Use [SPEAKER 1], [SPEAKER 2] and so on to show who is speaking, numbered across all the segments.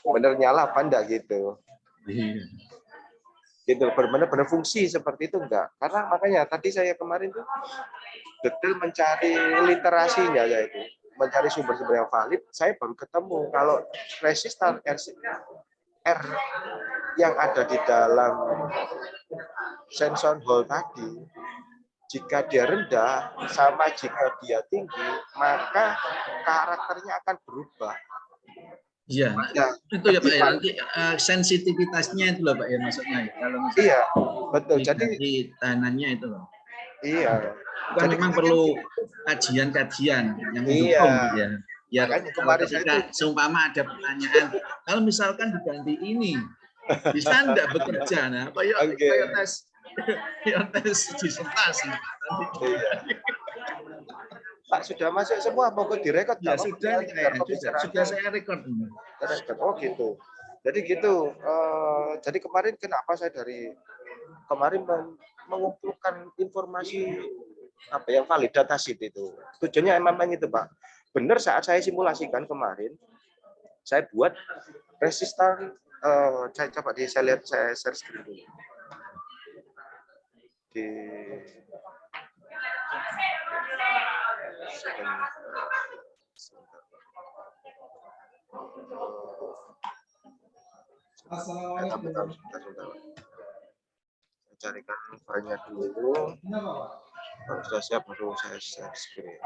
[SPEAKER 1] bener nyala apa enggak gitu.
[SPEAKER 2] Iya.
[SPEAKER 1] Gitu benar-benar fungsi seperti itu enggak. Karena makanya tadi saya kemarin tuh detail mencari literasinya, yaitu mencari sumber-sumber yang valid. Saya baru ketemu kalau resistan R yang ada di dalam sensor hole tadi, jika dia rendah sama jika dia tinggi, maka karakternya akan berubah.
[SPEAKER 2] Iya, nah, itu ya Pak ya, nanti sensitivitasnya itu loh Pak ya maksudnya ya. Kalau misalnya
[SPEAKER 1] iya, betul. Jadi
[SPEAKER 2] tahanannya itu loh.
[SPEAKER 1] Iya.
[SPEAKER 2] Kan
[SPEAKER 1] Jadi
[SPEAKER 2] memang perlu kajian-kajian yang mendukung ya. Ya ketika seumpama ada pertanyaan, kalau misalkan diganti ini, bisa enggak bekerja? Nah, kayak tes disertasi.
[SPEAKER 1] Pak sudah masuk semua, mau direkod
[SPEAKER 2] ya, sudah saya record.
[SPEAKER 1] Oh gitu. Jadi gitu. Jadi kemarin kenapa saya dari kemarin mengumpulkan informasi apa yang valid data sheet itu. Tujuannya memang itu Pak. Benar saat saya simulasikan kemarin, saya buat resistan. Saya coba saya lihat, saya share screen dulu. Di Assalamualaikum. Saya carikan filenya dulu. Kalau sudah siap baru saya share screen.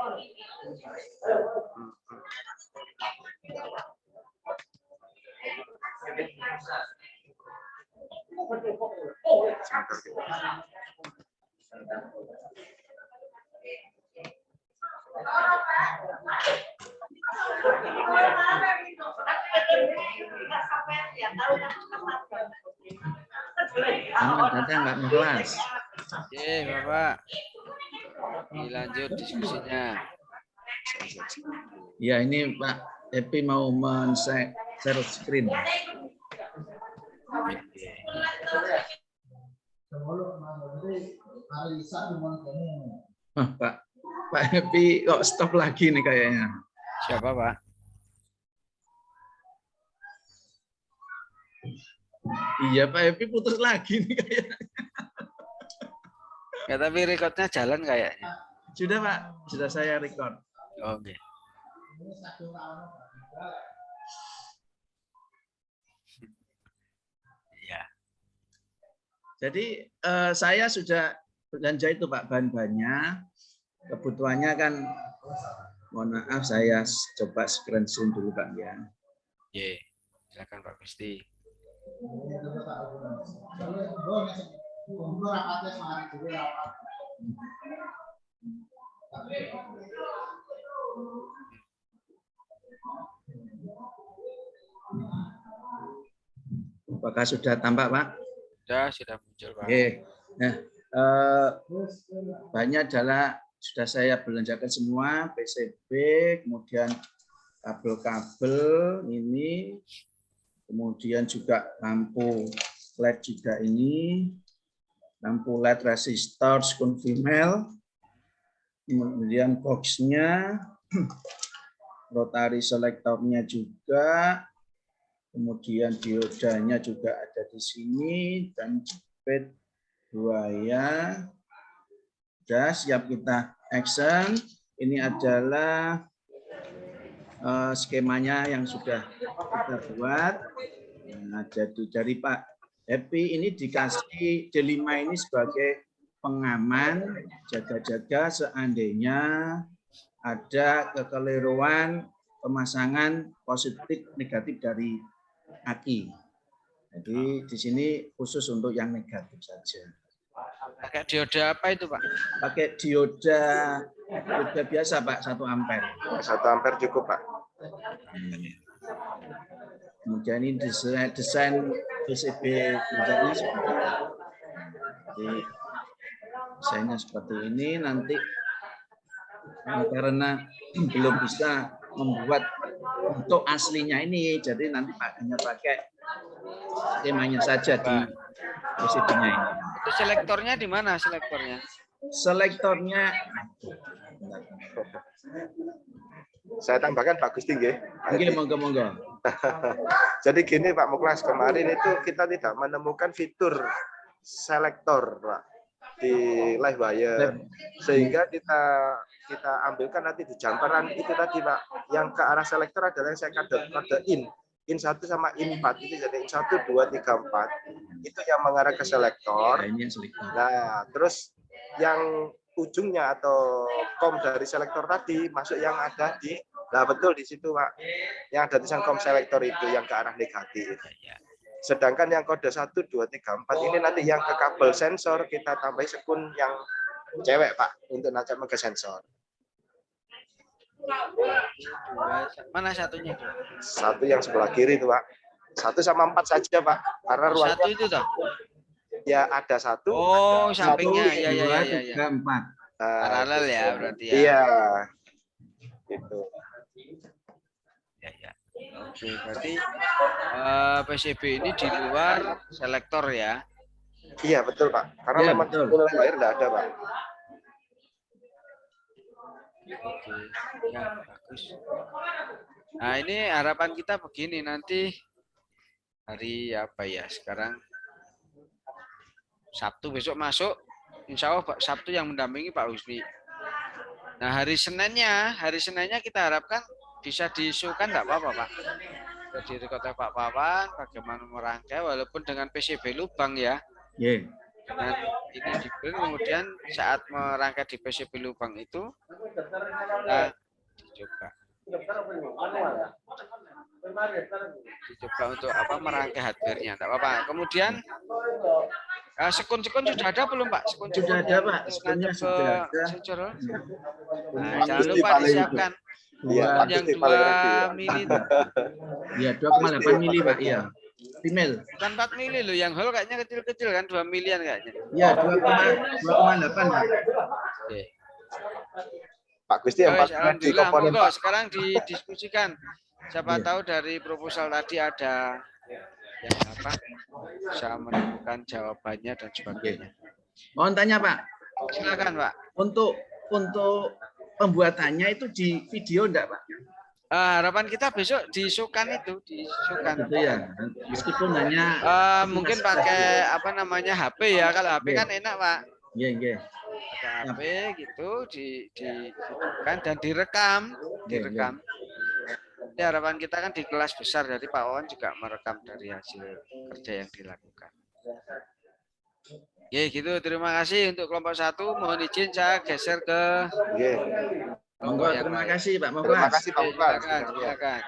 [SPEAKER 2] Datang nggak mau kelas.
[SPEAKER 3] Oke, Bapak. Dilanjut diskusinya.
[SPEAKER 2] Ya, ini Pak Epi mau men-share screen. Pak Epi kok stop lagi nih kayaknya.
[SPEAKER 3] Siapa Pak?
[SPEAKER 2] Iya Pak Epi putus lagi nih kayaknya.
[SPEAKER 3] Ya tapi recordnya jalan kayaknya.
[SPEAKER 2] Sudah Pak, sudah saya record.
[SPEAKER 3] Oke. Ya.
[SPEAKER 2] Jadi saya sudah belanja itu Pak bahan-bahannya. Kebutuhannya kan, mohon maaf saya coba screenshot dulu Pak ya.
[SPEAKER 3] Ye, silakan Pak Gusti.
[SPEAKER 2] Apakah sudah tampak Pak?
[SPEAKER 3] Sudah muncul Pak.
[SPEAKER 2] Oke. Nah, banyak adalah sudah saya belanjakan semua, PCB, kemudian kabel-kabel ini, kemudian juga lampu LED juga ini, lampu LED resistor konvensional, kemudian boxnya, rotary selektornya juga, kemudian diodanya juga ada di sini, dan jepit buaya. Sudah siap kita action. Ini adalah skemanya yang sudah kita buat. Nah, jadi dari Pak Happy ini dikasih D5 ini sebagai pengaman, jaga-jaga seandainya ada kekeliruan pemasangan positif negatif dari aki. Jadi di sini khusus untuk yang negatif saja.
[SPEAKER 3] Pakai dioda apa itu Pak?
[SPEAKER 2] Pakai dioda biasa Pak, 1 ampere.
[SPEAKER 1] 1 ampere cukup Pak.
[SPEAKER 2] Kemudian ini desain PCB kerjanya seperti ini. Jadi desainnya seperti ini. Nanti karena belum bisa membuat untuk aslinya ini, jadi nanti hanya pakai skemanya saja di PCB-nya ini.
[SPEAKER 3] Itu selektornya di mana selektornya?
[SPEAKER 2] Selektornya
[SPEAKER 1] Saya tambahkan Pak Gusti nggih.
[SPEAKER 2] Oke, monggo.
[SPEAKER 1] Jadi gini Pak Muklas, kemarin itu kita tidak menemukan fitur selektor Pak di live wire, sehingga kita ambilkan nanti di jumperan itu tadi Pak, yang ke arah selektor adalah yang saya kode in 1 sama in 4 itu, jadi in 1 2 3 4 itu yang mengarah ke selektor. Nah terus yang ujungnya atau kom dari selektor tadi masuk yang ada di, nah betul di situ Pak, yang ada tulisan kom selektor itu yang ke arah negatif. Sedangkan yang kode 1 2 3 4 ini nanti yang ke kabel sensor kita tambahi sekun yang cewek Pak untuk nancap ke sensor.
[SPEAKER 3] Mana satunya?
[SPEAKER 1] Satu yang sebelah kiri itu Pak. 1 sama 4 saja Pak, karena ruangnya
[SPEAKER 3] Satu itu toh?
[SPEAKER 1] ya ada 1.
[SPEAKER 3] Oh, sampingnya.
[SPEAKER 2] 1, 2, 3, 4.
[SPEAKER 3] Paralel ya berarti ya.
[SPEAKER 1] Iya. Gitu.
[SPEAKER 3] Ya. Oke, berarti PCB ini di luar selektor ya?
[SPEAKER 1] Iya betul Pak, karena
[SPEAKER 2] Ya,
[SPEAKER 1] memang
[SPEAKER 2] betul.
[SPEAKER 1] mulai lahir tidak ada Pak.
[SPEAKER 3] Oke, ya bagus. Nah ini harapan kita begini, nanti hari apa ya sekarang Sabtu, besok masuk, insya Allah Sabtu yang mendampingi Pak Husni. Nah hari Seninnya kita harapkan bisa diisukan enggak apa-apa Pak. Jadi kota Pak Pawan bagaimana merangkai walaupun dengan PCB lubang ya.
[SPEAKER 2] Yeah.
[SPEAKER 3] Dengan ini diberi, kemudian saat merangkai di PCB lubang itu dicoba untuk apa, merangkai hardware-nya, enggak apa-apa. Kemudian sekun-sekun sudah ada belum Pak?
[SPEAKER 2] Sudah ada Pak, sekunnya sudah ada.
[SPEAKER 3] Nah, jangan lupa disiapkan.
[SPEAKER 1] Iya,
[SPEAKER 3] Yang 2 mili.
[SPEAKER 2] Ya, 2,8 mili Pak, iya. Female.
[SPEAKER 3] Bukan 4 mili loh, yang hole kayaknya kecil-kecil kan, 2 milian kayaknya.
[SPEAKER 2] Ya, 2,8 Pak.
[SPEAKER 3] Oke.
[SPEAKER 1] Pak Gusti yang di komponen
[SPEAKER 3] Pak. Sekarang didiskusikan. Siapa tahu dari proposal tadi ada yang apa bisa menemukan jawabannya dan sebagainya.
[SPEAKER 2] Mohon tanya Pak.
[SPEAKER 3] Silakan Pak.
[SPEAKER 2] Untuk pembuatannya itu di video enggak Pak?
[SPEAKER 3] Harapan kita besok diisukan itu, diisukan.
[SPEAKER 2] Gitu ya. Meskipun hanya
[SPEAKER 3] mungkin pakai apa namanya HP ya. Kalau HP kan enak Pak.
[SPEAKER 2] Iya, iya.
[SPEAKER 3] Pakai HP gitu diisukan dan direkam. Jadi harapan kita kan di kelas besar, jadi Pak Wawan juga merekam dari hasil kerja yang dilakukan. Oke, gitu. Terima kasih untuk kelompok 1. Mohon izin saya geser ke
[SPEAKER 2] Monggo, terima kasih Pak Moklas.
[SPEAKER 1] Terima kasih Pak Moklas.
[SPEAKER 3] Silakan.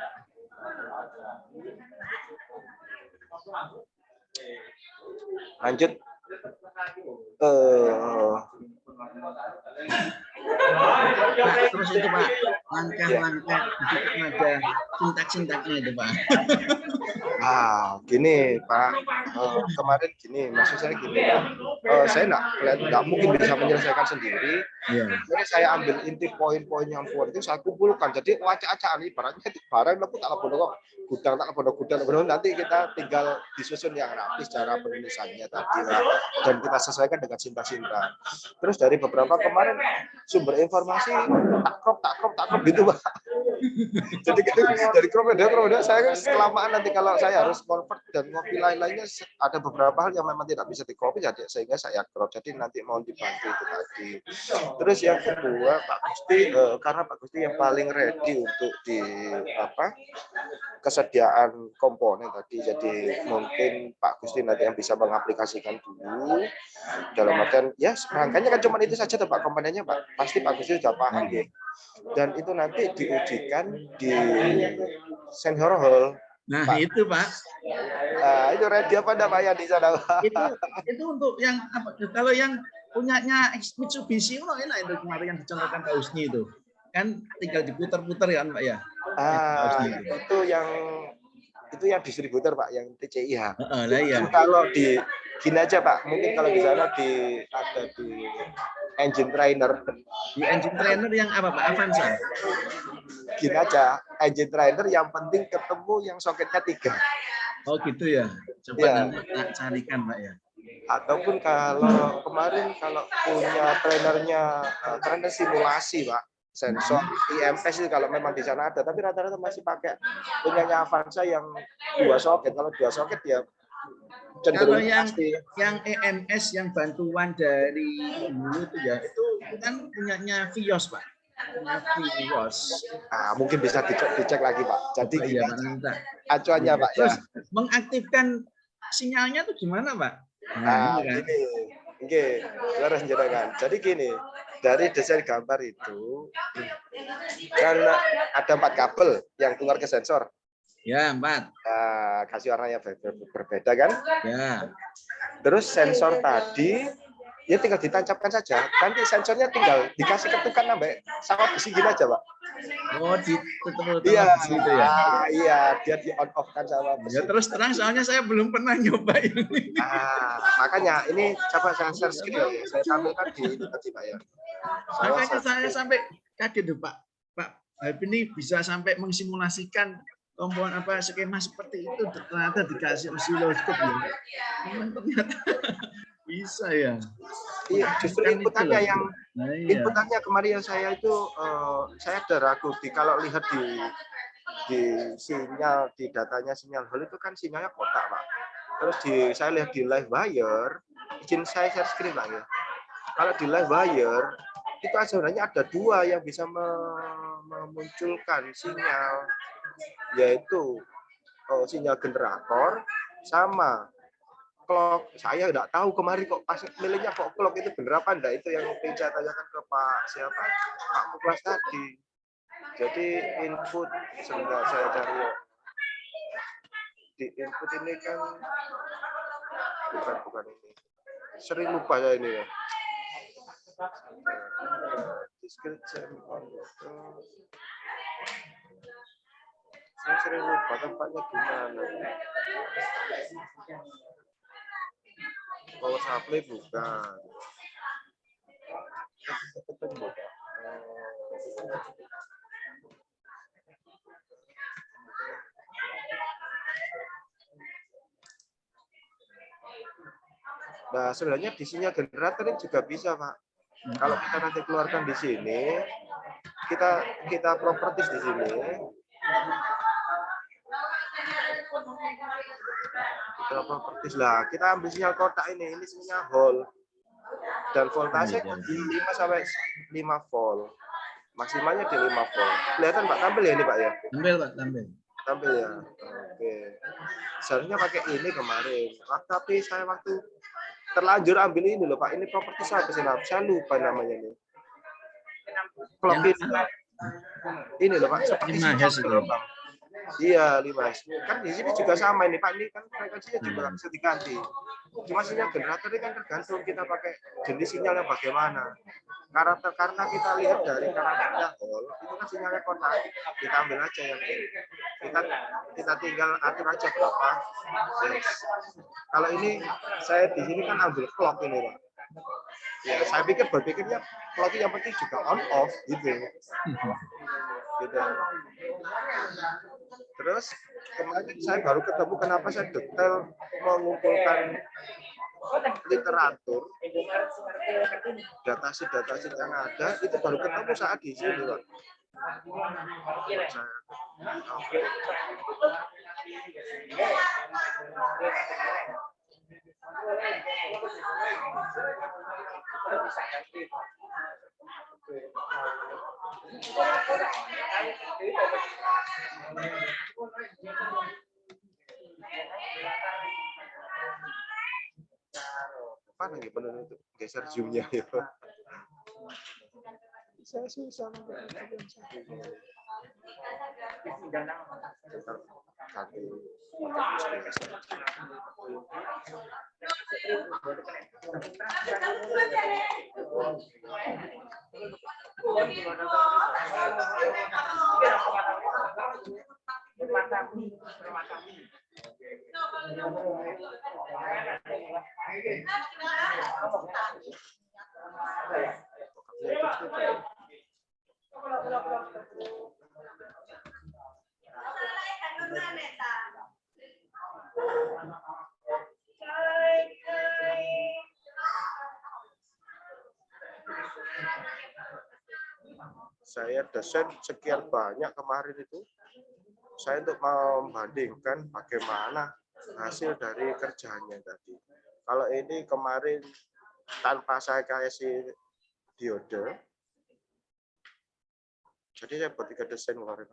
[SPEAKER 1] Lanjut.
[SPEAKER 2] Pak, terus itu Pak, langkah-langkah itu ada sintak-sintaknya itu Pak.
[SPEAKER 1] Gini Pak, kemarin gini, maksud saya gini, saya nggak mungkin bisa menyelesaikan sendiri. Jadi saya ambil inti poin-poin yang kuat itu saya kumpulkan. Jadi wacaan ibaratnya barang aku tak lebih gudang, nanti kita tinggal disusun yang rapi secara penulisannya tadi Pak. Dan kita sesuaikan dengan sintak-sintak. Terus dari beberapa kemarin sumber informasi tak crop gitu Pak. Jadi dari crop saya kelamaan nanti kalau saya harus convert dan ngopi lain-lainnya ada beberapa hal yang memang tidak bisa di-copy jadi sehingga saya crop. Jadi nanti mohon dibantu itu tadi. Terus yang kedua Pak Gusti, karena Pak Gusti yang paling ready untuk di kesediaan komponen tadi, jadi mungkin Pak Gusti nanti yang bisa mengaplikasikan dulu dalam artian ya rangkanya kan cuma itu saja Pak komponennya Pak, pasti Pak Gusti sudah paham ya. Dan itu nanti diujikan di senior hall.
[SPEAKER 2] Nah
[SPEAKER 1] Pak.
[SPEAKER 2] Itu Pak.
[SPEAKER 1] Itu ready apa enggak Pak ya di sana Pak?
[SPEAKER 2] Itu untuk yang apa? Kalau yang punyanya Mitsubishi enak itu kemarin yang dicontohkan Pak Husni itu. Kan tinggal diputar-putar ya Pak ya.
[SPEAKER 1] Itu yang distributor Pak, yang TCIH.
[SPEAKER 2] Iya.
[SPEAKER 1] Kalau di gini aja Pak, mungkin kalau di sana ada di engine trainer.
[SPEAKER 2] Di engine trainer yang apa Pak? Avanza.
[SPEAKER 1] Gini aja, engine trainer yang penting ketemu yang soketnya 3.
[SPEAKER 2] Oh gitu ya. Coba nanti tak carikan Pak ya.
[SPEAKER 1] Ataupun kalau kemarin kalau punya trainer simulasi Pak, sensor IMS itu kalau memang di sana ada, tapi rata-rata masih pakai punyanya Avanza yang 2 soket. Kalau 2 soket ya
[SPEAKER 2] Kalau
[SPEAKER 1] cenderung
[SPEAKER 2] yang
[SPEAKER 1] pasti.
[SPEAKER 2] EMS yang bantuan dari dulu itu ya, itu kan punyanya Vios, Pak. Punya Vios.
[SPEAKER 1] Mungkin bisa dicek lagi, Pak. Jadi
[SPEAKER 2] iya, Pak, nanti.
[SPEAKER 1] acuannya, Pak, ya.
[SPEAKER 2] Terus mengaktifkan sinyalnya itu gimana, Pak?
[SPEAKER 1] Nah,
[SPEAKER 2] kan?
[SPEAKER 1] gini. Oke, harus jenengan. Jadi gini, dari desain gambar itu kan ada 4 kabel yang keluar ke sensor.
[SPEAKER 2] Ya, 4.
[SPEAKER 1] Nah, kasih warnanya berbeda kan?
[SPEAKER 2] Ya.
[SPEAKER 1] Terus sensor tadi ya tinggal ditancapkan saja. Nanti sensornya tinggal dikasih ketukan sampai sama besi gini aja, Pak.
[SPEAKER 2] Oh, ditutup
[SPEAKER 1] Iya,
[SPEAKER 2] besi itu ya.
[SPEAKER 1] Iya, dia di on off kan sama besi.
[SPEAKER 2] Ya, terus terang soalnya saya belum pernah nyoba ini.
[SPEAKER 1] Makanya ini coba saya share screen ya. Saya tampilkan di ini tadi, Pak ya.
[SPEAKER 2] Makanya saya sampai kaget tuh, Pak. Pak ini bisa sampai mengsimulasikan komponen apa skema seperti itu, ternyata dikasih osiloskop ya. Ternyata bisa ya.
[SPEAKER 1] Iya, justru inputannya yang inputannya kemarin yang saya itu saya ada ragu kalau lihat di sinyal, di datanya sinyal hall itu kan sinyalnya kotak, Pak. Terus saya lihat di live wire, izin saya share screen, Pak ya. Kalau di live wire itu sebenarnya ada 2 yang bisa memunculkan sinyal, yaitu sinyal generator sama clock. Saya nggak tahu kemarin kok pas milihnya kok clock itu bener apa enggak, itu yang saya tanyakan ke Pak siapa, Pak Muklas tadi. Jadi input sebentar saya cari ya. Di input ini kan bukan ini. Sering lupa saya ini ya. Description saya sering lupa tempatnya gimana. Power supply bukan. Nah, sebenarnya di sini generator ini juga bisa, Pak. Kalau kita nanti keluarkan di sini, kita properties di sini. Kita properties lah. Kita ambil sinyal kotak ini sinyal hall. Dan voltase di 5 sampai 5 volt. Maksimalnya di 5 volt. Kelihatan, Pak, tampil ya ini, Pak ya?
[SPEAKER 2] Tampil, Pak, tampil.
[SPEAKER 1] Tampil ya. Oke. Seharusnya pakai ini kemarin. Tapi saya waktu terlanjur ambil ini loh, Pak. Ini properti apa sih? Saya lupa namanya ini. Clock ini loh, Pak. Seperti gelombang. Iya, 5S. Kan di sini juga sama ini, Pak. Ini kan frekuensinya juga bisa diganti. Cuma sinyal generator ini kan tergantung kita pakai jenis sinyalnya bagaimana. Karena kita lihat dari karakternya hall, itu kan sinyalnya kotak. Kita ambil aja yang ini. Kita tinggal atur aja berapa. Yes. Kalau ini saya di sini kan ambil clock ini, Pak. Ya, saya berpikirnya clock yang penting juga on off gitu. Gitu. Terus kemarin saya baru ketemu kenapa saya detail mengumpulkan literatur dataset yang ada, itu baru ketemu saat di sini, Pak. Apa nih benar itu geser zoomnya ya. Saya susah saya saya desain sekian banyak kemarin itu, saya untuk membandingkan bagaimana hasil dari kerjanya tadi. Kalau ini kemarin tanpa saya kasih diode, jadi saya buat 3 desain kemarin.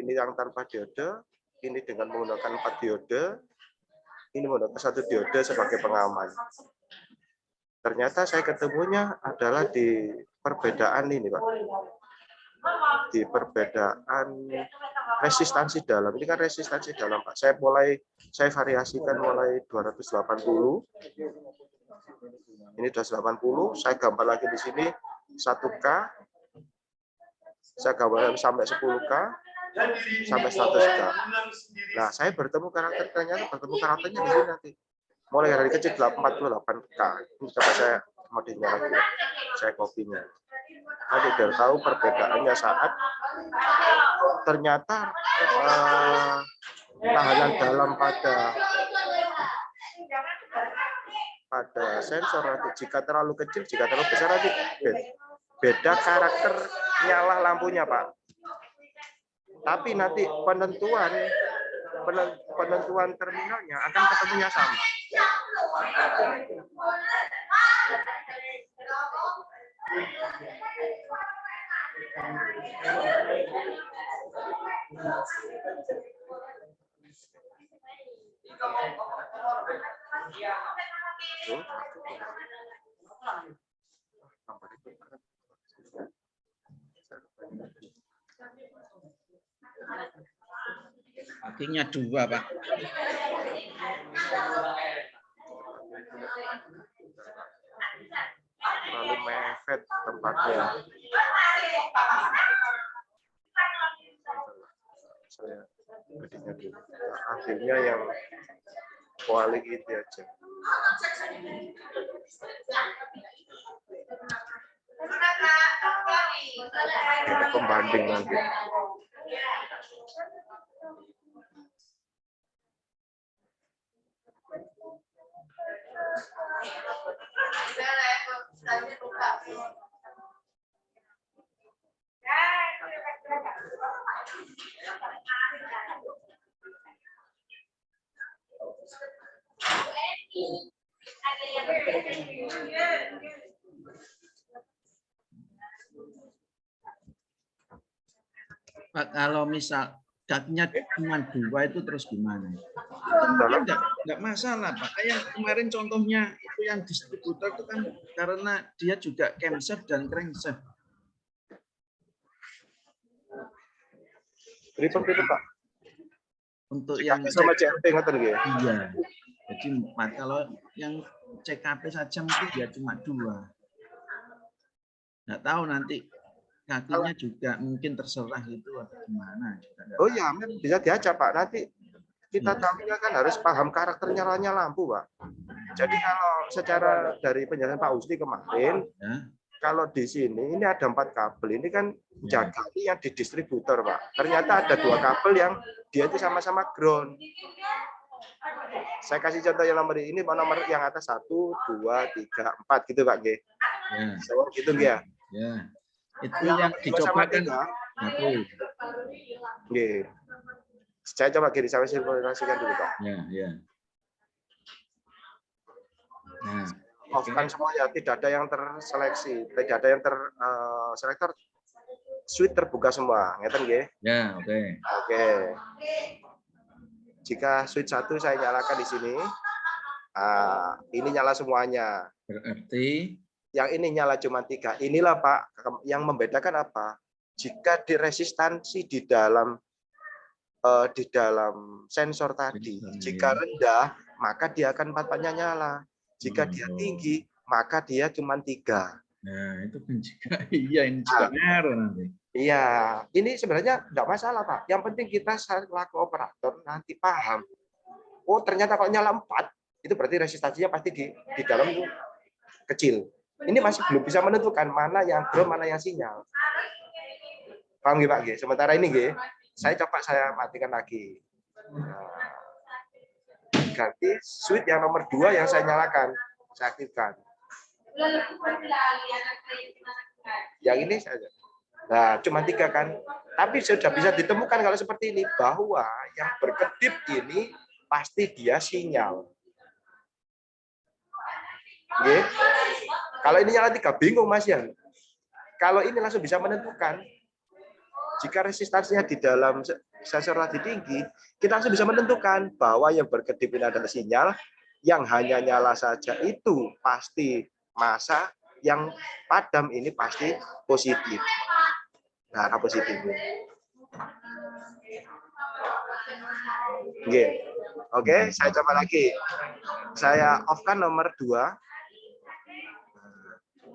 [SPEAKER 1] Ini yang tanpa diode, ini dengan menggunakan 4 diode, ini menggunakan 1 diode sebagai pengaman. Ternyata saya ketemunya adalah di perbedaan ini, Pak. Di perbedaan resistansi dalam. Ini kan resistansi dalam, Pak. Saya variasikan mulai 280. Ini 280, saya gambar lagi di sini 1K. Saya gambar sampai 10K sampai 100K. Nah, saya ternyata bertemu karakternya di sini nanti. Mulai dari kecil 48K. Ini coba saya modenya lagi. Saya kopinya. Nanti biar tahu perbedaannya saat ternyata tahanan dalam pada sensor nanti jika terlalu kecil, jika terlalu besar nanti beda karakter nyala lampunya, Pak. Tapi nanti penentuan terminalnya akan ketemunya sama.
[SPEAKER 2] Akhirnya 2, Pak.
[SPEAKER 1] Terlalu mepet tempatnya. Saya bedanya dulu. Akhirnya yang kuali gitu aja. Ada pembanding nanti.
[SPEAKER 2] Pak, kalau misal datnya cuma 2 itu terus gimana? Enggak masalah, Pak. Kayak kemarin contohnya itu yang distributor itu kan karena dia juga camshaft dan crankshaft.
[SPEAKER 1] Berapa, Pak?
[SPEAKER 2] Untuk yang
[SPEAKER 1] sama CRP ngoten nggih.
[SPEAKER 2] Iya. Jadi 4. Kalau yang CKP saja mungkin dia cuma 2. Nggak tahu nanti kakinya juga mungkin terserah itu atau gimana juga.
[SPEAKER 1] Oh ya, bisa diajak, Pak. Nanti kita tahunya kan harus paham karakter nyalanya lampu, Pak. Jadi kalau secara dari penjelasan Pak Husni kemarin, kalau di sini ini ada 4 kabel. Ini kan jaga yang di distributor, Pak. Ternyata ada 2 kabel yang dia itu sama-sama ground. Saya kasih contoh yang nomor ini, nomor yang atas 1, 2, 3, 4 gitu, Pak G. So, gitu ya.
[SPEAKER 2] Ya. Itu yang dicoba kan 1.
[SPEAKER 1] Nggih. Saya coba kiri saya simulasikan dulu, Pak.
[SPEAKER 2] Ya. Nah,
[SPEAKER 1] off-kan semua ya, tidak ada yang terseleksi, tidak ada yang terselektor. Switch terbuka semua, ngeten nggih?
[SPEAKER 2] Ya, oke.
[SPEAKER 1] Oke. Jika switch 1 saya nyalakan di sini, ini nyala semuanya.
[SPEAKER 2] Berarti
[SPEAKER 1] yang ini nyala cuma 3. Inilah, Pak, yang membedakan apa? Jika diresistansi di dalam sensor tadi, jika rendah, maka dia akan 4-4-nya nyala. Jika dia tinggi, maka dia cuma 3.
[SPEAKER 2] Nah, itu kan juga iya, ini juga ngaruh nanti.
[SPEAKER 1] Iya, ini sebenarnya enggak masalah, Pak. Yang penting kita selaku operator nanti paham. Oh, ternyata kalau nyala 4, itu berarti resistansinya pasti di dalam kecil. Ini masih belum bisa menentukan mana yang ground, mana yang sinyal. Paham nggih, Pak? Sementara ini nggih, saya matikan lagi. Nah, ganti switch yang nomor 2 yang saya nyalakan, saya aktifkan. Yang ini saja. Nah, cuma 3 kan. Tapi sudah bisa ditemukan kalau seperti ini, bahwa yang berkedip ini pasti dia sinyal. Oke. Kalau ini nyala 3, bingung Mas Yan. Kalau ini langsung bisa menentukan, jika resistansinya di dalam sensor tadi tinggi, kita langsung bisa menentukan bahwa yang berkedip ini adalah sinyal, yang hanya nyala saja itu pasti massa, yang padam ini pasti positif. Nah, positif. Oke, saya coba lagi. Saya off-kan nomor 2.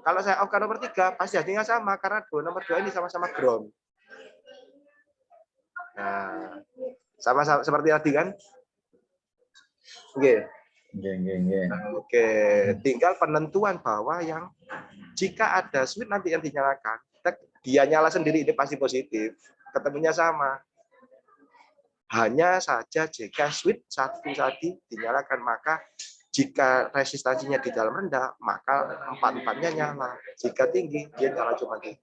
[SPEAKER 1] Kalau saya off-kan nomor 3, pasti hasilnya sama, karena nomor 2 ini sama-sama ground. Nah, sama seperti tadi kan? Oke. Oke, tinggal penentuan bahwa yang jika ada switch nanti yang dinyalakan, dia nyala sendiri ini pasti positif, ketemunya sama. Hanya saja jika switch satu tadi dinyalakan, maka jika resistansinya di dalam rendah, maka 4-4-nya nyala. Jika tinggi, dia nyala cuma 3.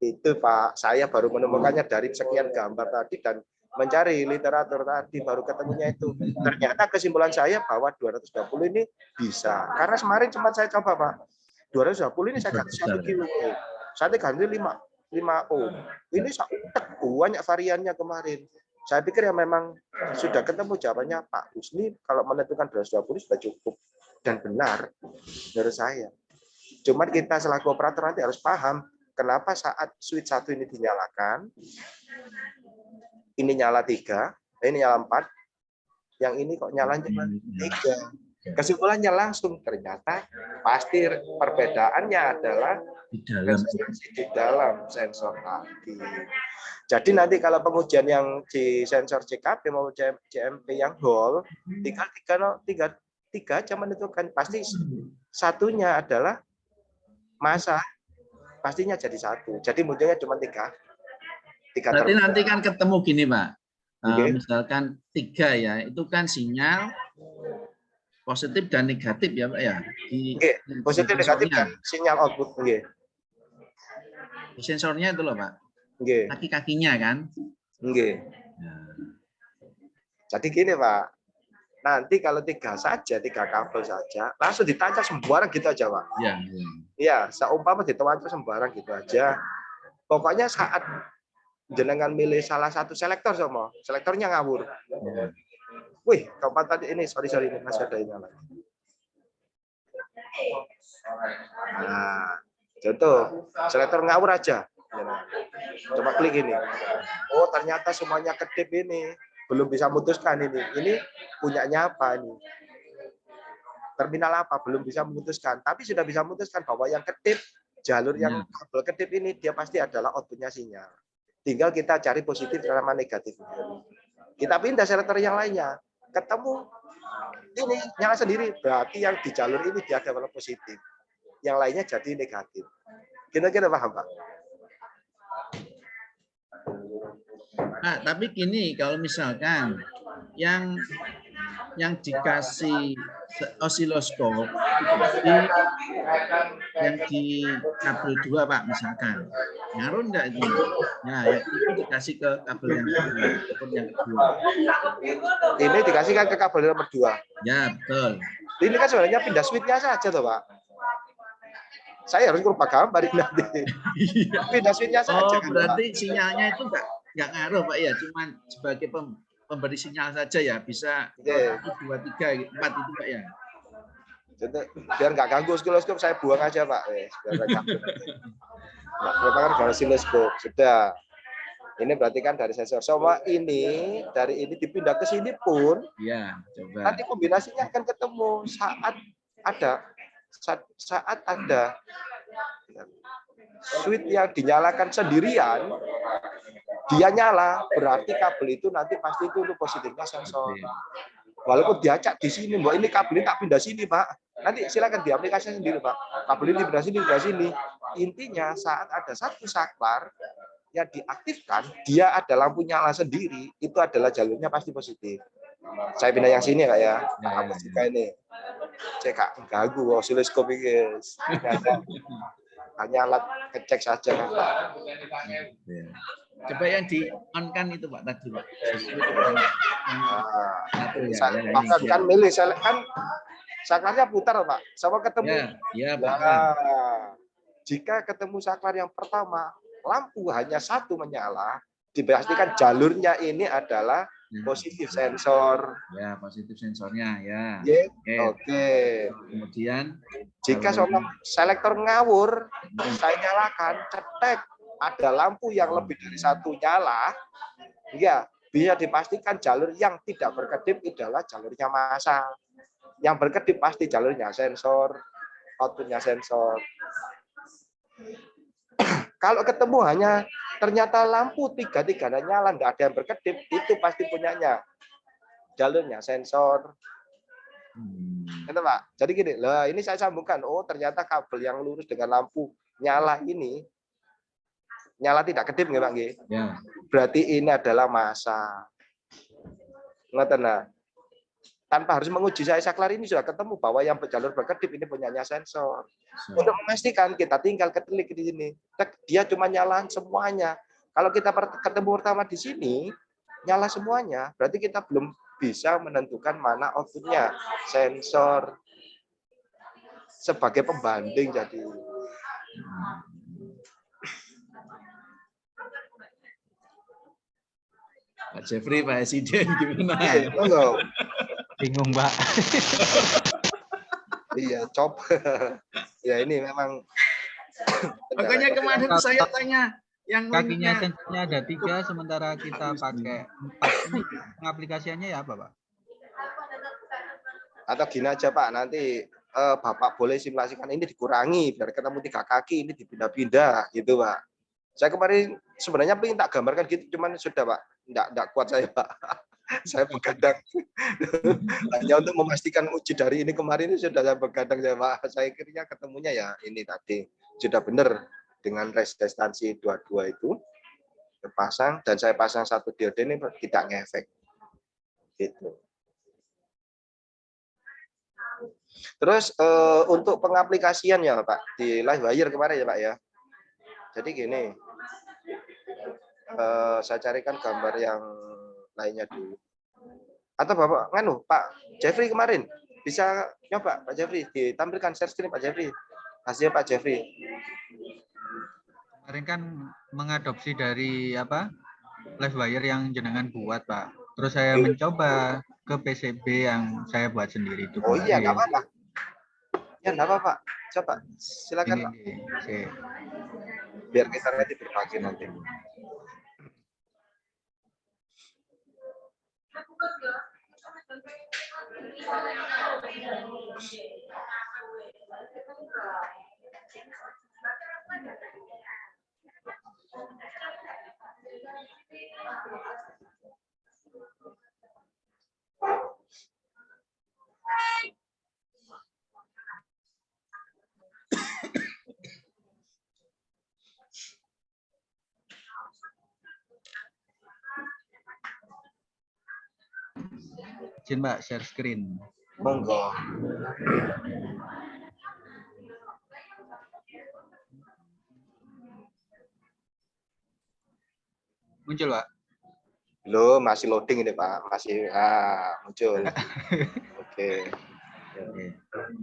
[SPEAKER 1] Itu Pak, saya baru menemukannya dari sekian gambar tadi dan mencari literatur tadi, baru ketemunya itu. Ternyata kesimpulan saya bahwa 220 ini bisa. Karena kemarin sempat saya coba Pak, 220 ini saya ganti 1 kilo. Saya ganti 5 ohm. Ini banyak variannya kemarin. Saya pikir ya memang sudah ketemu jawabannya Pak Husni, kalau menentukan 220 sudah cukup dan benar menurut saya. Cuman kita selaku operator nanti harus paham kenapa saat switch 1 ini dinyalakan, ini nyala 3, ini nyala 4, yang ini kok nyalanya cuma 3. Kesimpulannya langsung ternyata pasti perbedaannya adalah di dalam sensor tadi. Jadi nanti kalau pengujian yang di sensor CKP maupun CMP yang whole, tinggal 3 aja menentukan. Pasti satunya adalah massa, pastinya jadi 1. Jadi munculnya cuma 3.
[SPEAKER 2] Berarti nanti kan ketemu gini Pak, misalkan 3 ya, itu kan sinyal positif dan negatif ya Pak ya.
[SPEAKER 1] Positif negatif dan sinyal output.
[SPEAKER 2] Di sensornya itu loh Pak. Kaki-kakinya kan.
[SPEAKER 1] Jadi gini Pak, nanti kalau 3 saja, 3 kabel saja, langsung ditancap sembarang gitu aja Pak. Iya, seumpama ditancap sembarang gitu aja. Pokoknya saat jenengan milih salah satu selektor sama, selektornya ngawur. Wih, kapan tadi ini, sorry ini masih ada ini lagi. Nah, contoh, selektor ngawur aja. Coba klik ini. Oh, ternyata semuanya kedip ini. Belum bisa memutuskan ini. Ini punyanya apa ini? Terminal apa? Belum bisa memutuskan. Tapi sudah bisa memutuskan bahwa yang kedip, jalur yang kabel kedip ini, dia pasti adalah outputnya sinyal. Tinggal kita cari positif sama negatifnya. Kita pindah selektor yang lainnya. Ketemu ini nyala sendiri. Berarti yang di jalur ini dia adalah positif. Yang lainnya jadi negatif. Kira-kira paham Pak?
[SPEAKER 2] Nah, tapi gini, kalau misalkan yang dikasih osiloskop yang di kabel 2 Pak misalkan, ngaruh enggak itu? Nah, itu dikasih ke kabel yang kedua.
[SPEAKER 1] Ini dikasihkan ke kabel nomor 2.
[SPEAKER 2] Ya, betul.
[SPEAKER 1] Ini kan sebenarnya pindah switch-nya saja toh Pak. Saya harus lupa gambar nanti. Pindah switch-nya saja.
[SPEAKER 2] Oh, berarti sinyalnya itu enggak ngaruh Pak ya, cuman sebagai pemberi sinyal saja ya, bisa 1, 2, 3, 4 itu Pak ya.
[SPEAKER 1] Jadi, biar nggak ganggu osiloskop, saya buang aja Pak. Biar nggak ganggu. Nah, kalau osiloskop sudah. Ini berarti kan dari sensor. Semua ini dari ini dipindah ke sini pun,
[SPEAKER 2] ya, coba.
[SPEAKER 1] nanti kombinasinya akan ketemu saat ada switch yang dinyalakan sendirian, dia nyala, berarti kabel itu nanti pasti itu positifnya sensor. Walaupun diacak di sini, Mbak, ini kabel ini tak pindah sini, Pak. Nanti silakan di aplikasi sendiri, Pak. Kabel ini pindah sini. Intinya saat ada satu saklar yang diaktifkan, dia ada lampu nyala sendiri, itu adalah jalurnya pasti positif. Saya pindah yang sini, Kak ya. Apa sih ini? Cek Kak, ganggu osiloskop ini, guys. hanya alat ngecek saja kan Pak.
[SPEAKER 2] Ya. Coba yang di on kan itu Pak tadi Pak. Satu ya,
[SPEAKER 1] Bahkan
[SPEAKER 2] ini,
[SPEAKER 1] kan milih kan saklarnya putar Pak, sama ketemu.
[SPEAKER 2] Ya,
[SPEAKER 1] Nah, jika ketemu saklar yang pertama, lampu hanya satu menyala, dipastikan jalurnya ini adalah positif sensor.
[SPEAKER 2] Ya, positif sensornya ya.
[SPEAKER 1] Oke.
[SPEAKER 2] Kemudian
[SPEAKER 1] jika selektor ngawur, saya nyalakan, cetek, ada lampu yang lebih dari satu nyala, ya bisa dipastikan jalur yang tidak berkedip adalah jalurnya masang. Yang berkedip pasti jalurnya sensor, outputnya sensor. Kalau ketemu hanya ternyata lampu tiga-tiganya nyala, nggak ada yang berkedip, itu pasti punyanya jalurnya sensor. Gitu, Pak. Jadi gini, lah ini saya sambungkan. Oh, ternyata kabel yang lurus dengan lampu nyala ini nyala tidak kedip nggih, Pak nggih?
[SPEAKER 2] Ya.
[SPEAKER 1] Berarti ini adalah massa. Ngoten nah. Tanpa harus menguji saklar ini sudah ketemu bahwa yang jalur berkedip ini punyanya sensor. Untuk memastikan kita tinggal ketelik di sini. Dia cuma nyala semuanya. Kalau kita ketemu pertama di sini nyala semuanya, berarti kita belum bisa menentukan mana outputnya sensor sebagai pembanding. Jadi
[SPEAKER 2] Pak Jeffrey, Pak Presiden gimana?
[SPEAKER 4] Bingung, Mbak.
[SPEAKER 1] Iya, coba. Ya ini memang.
[SPEAKER 2] Makanya kemarin saya tanya yang
[SPEAKER 4] kakinya sensornya ada 3, sementara kita pakai 4. Ini pengaplikasiannya ya apa, Pak?
[SPEAKER 1] Atau gini aja Pak, nanti Bapak boleh simulasikan ini dikurangi biar ketemu 3 kaki, ini dipindah-pindah gitu Pak. Saya kemarin sebenarnya pengen tak gambarkan gitu, cuman sudah Pak, enggak kuat saya Pak. Saya begadang. Hanya untuk memastikan uji dari ini kemarin ini sudah saya begadang ya Pak. Saya kira ketemunya ya ini tadi sudah benar dengan resistansi 22 itu terpasang dan saya pasang 1 diode ini tidak ngefek. Gitu. Terus untuk pengaplikasian ya Pak di live wire kemarin ya Pak ya. Jadi gini, saya carikan gambar yang lainnya dulu. Atau Bapak nganu Pak Jeffrey kemarin bisa nyoba Pak Jeffrey ditampilkan share screen Pak Jeffrey. Hasil Pak Jeffrey.
[SPEAKER 4] Kemarin kan mengadopsi dari apa? Live wire yang jenengan buat, Pak. Terus saya mencoba ke PCB yang saya buat sendiri itu.
[SPEAKER 1] Oh iya, enggak apa-apa. Ya enggak apa-apa. Coba silakan Pak. Biar kita nanti berbagi nanti.
[SPEAKER 4] Izin Mbak, share screen.
[SPEAKER 1] Monggo.
[SPEAKER 4] Muncul, Pak?
[SPEAKER 1] Belum, masih loading ini Pak. Masih muncul. Oke.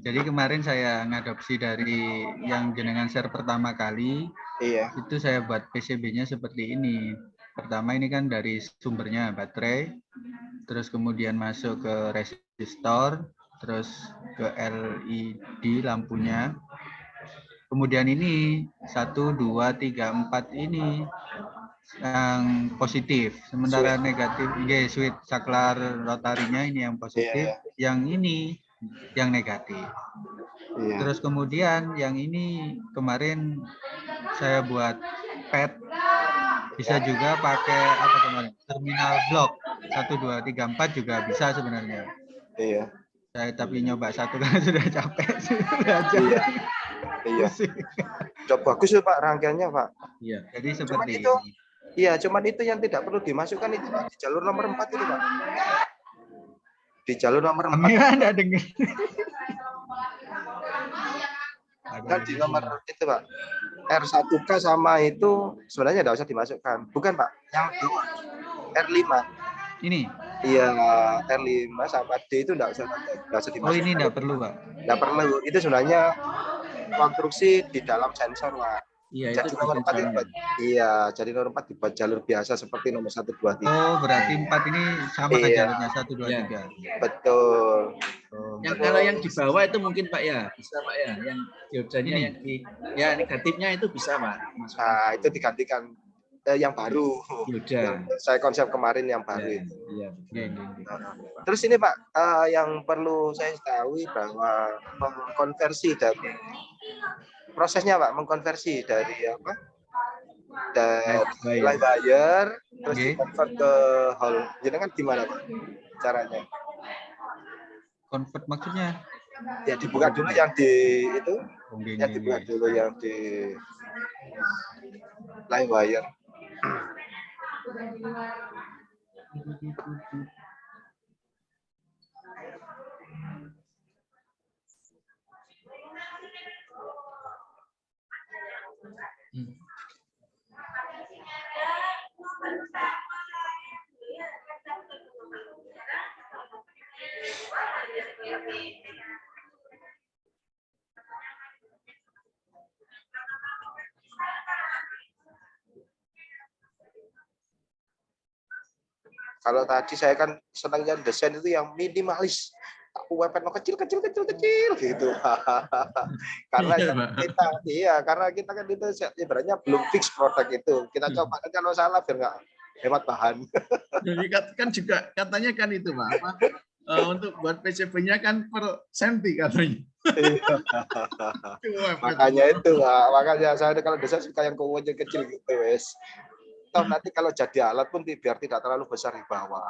[SPEAKER 4] Jadi kemarin saya ngadopsi dari yang jenengan share pertama kali.
[SPEAKER 1] Iya.
[SPEAKER 4] Itu saya buat PCB-nya seperti ini. Pertama ini kan dari sumbernya baterai, terus kemudian masuk ke resistor, terus ke LED lampunya. Kemudian ini 1, 2, 3, 4 ini yang positif, sementara negatif switch saklar rotarinya ini yang positif, yang ini yang negatif. Terus kemudian yang ini kemarin saya buat pad, bisa juga pakai apa kemarin terminal blok 1, 2, 3, 4 juga bisa sebenarnya.
[SPEAKER 1] Iya.
[SPEAKER 4] Saya tapi nyoba 1 karena sudah capek.
[SPEAKER 1] Iya. Coba bagus ya Pak rangkaiannya Pak.
[SPEAKER 4] Iya. Jadi seperti
[SPEAKER 1] itu.
[SPEAKER 4] ini.
[SPEAKER 1] Iya, cuman itu yang tidak perlu dimasukkan itu Pak, di jalur nomor 4 itu Pak. Di jalur nomor 4.
[SPEAKER 4] Anda dengar.
[SPEAKER 1] Kan di nomor itu Pak. R1K sama itu sebenarnya tidak usah dimasukkan. Bukan Pak, yang R5.
[SPEAKER 4] Ini.
[SPEAKER 1] Iya, R5 sama D itu tidak usah
[SPEAKER 4] Oh,
[SPEAKER 1] dimasukkan.
[SPEAKER 4] ini enggak perlu, Pak.
[SPEAKER 1] Tidak perlu. Itu sebenarnya konstruksi di dalam sensor, Pak.
[SPEAKER 2] Iya,
[SPEAKER 1] Jadi
[SPEAKER 2] itu
[SPEAKER 1] nomor 4
[SPEAKER 2] sensornya.
[SPEAKER 1] dibuat, iya, jadi nomor 4 dibuat jalur biasa seperti nomor 1, 2, 3.
[SPEAKER 4] Oh, berarti 4 ini sama
[SPEAKER 1] Iya.
[SPEAKER 4] jalurnya 1, 2,
[SPEAKER 2] Iya.
[SPEAKER 4] 3.
[SPEAKER 1] Betul.
[SPEAKER 4] Oh,
[SPEAKER 2] Yang kalau yang di bawah itu mungkin Pak ya, bisa Pak ya. Yang diodanya
[SPEAKER 4] Ini?
[SPEAKER 2] yang di ya negatifnya itu bisa Pak. Masukkan.
[SPEAKER 1] Nah, itu digantikan yang baru.
[SPEAKER 2] Dioda.
[SPEAKER 1] Saya konsep kemarin yang baru
[SPEAKER 2] Ya,
[SPEAKER 1] itu.
[SPEAKER 2] iya.
[SPEAKER 4] iya, iya, iya.
[SPEAKER 1] Terus ini Pak, yang perlu saya ketahui bahwa mengkonversi dari prosesnya Pak, mengkonversi dari apa? Dari live wire terus
[SPEAKER 4] Oke.
[SPEAKER 1] di-convert ke hall. Jadi kan gimana Pak caranya?
[SPEAKER 4] Convert maksudnya?
[SPEAKER 1] Ya dibuka dulu yang di itu,
[SPEAKER 4] Oke,
[SPEAKER 1] yang dibuka dulu yang di live wire. Kalau tadi saya kan senangnya desain itu yang minimalis. Aku webpad kecil gitu. Karena karena kita kan itu ibaratnya belum fix produk itu. Kita coba kalau salah biar nggak hemat bahan.
[SPEAKER 2] Jadi kan juga katanya kan itu Pak. Untuk buat PCB-nya kan per senti katanya.
[SPEAKER 1] Makanya itu Pak. Makanya saya kalau desain suka yang kecil kecil gitu wes. Toh nanti kalau jadi alat pun biar tidak terlalu besar di bawah.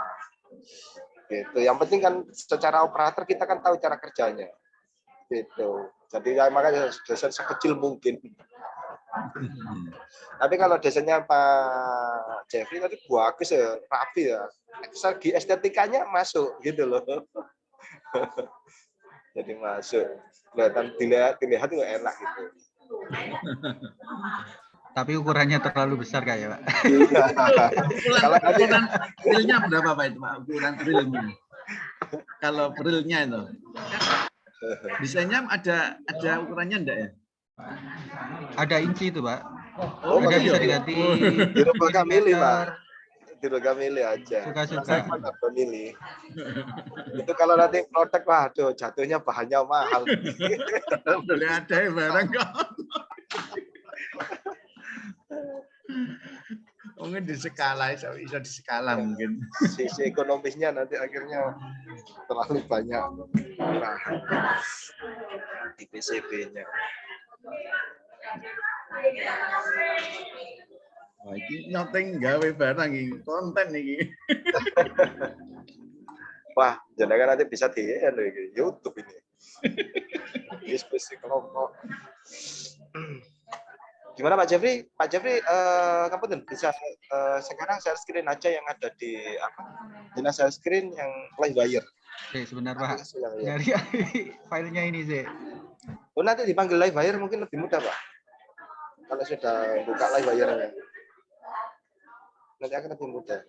[SPEAKER 1] Gitu. Yang penting kan secara operator kita kan tahu cara kerjanya. Gitu. Jadi ya, makanya desain sekecil mungkin. Tapi kalau desainnya Pak Jeffrey tadi bagus ya, rapi ya. Segi estetikanya masuk gitu loh. Jadi masuk. Kelihatan dilihat juga enak gitu.
[SPEAKER 4] Tapi ukurannya terlalu besar kayak Pak.
[SPEAKER 1] Kalau
[SPEAKER 2] Ukuran realnya berapa Pak itu Pak? Ukuran realnya. Kalau realnya itu. Desainnya ada ukurannya enggak ya?
[SPEAKER 4] Ada inci itu Pak.
[SPEAKER 1] Oh,
[SPEAKER 4] Ada
[SPEAKER 1] iya.
[SPEAKER 4] bisa diganti.
[SPEAKER 1] Dirubah milih Pak. Dirubah milih aja.
[SPEAKER 4] Suka-suka.
[SPEAKER 1] Saya mantap milih. Itu kalau nanti protek, waduh jatuhnya bahannya mahal.
[SPEAKER 2] Boleh ada ya barang kok. Mungkin di skala, bisa di skala mungkin.
[SPEAKER 1] Sisi ekonomisnya nanti akhirnya terlalu banyak di PCB-nya.
[SPEAKER 2] Wah, ini nyoteng gawe barang ini, konten ini.
[SPEAKER 1] Wah, jangan nanti bisa di YouTube ini. Ini spesifik kelompok. Gimana Pak Jeffrey? Pak Jeffrey, kamu bisa sekarang share screen aja yang ada di apa? Jelas share screen yang live wire.
[SPEAKER 4] Sebentar Pak.
[SPEAKER 1] Ya.
[SPEAKER 4] Dari filenya ini sih.
[SPEAKER 1] Oh, nanti dipanggil live wire mungkin lebih mudah Pak. Kalau sudah buka live wire-nya. Nanti akan lebih mudah.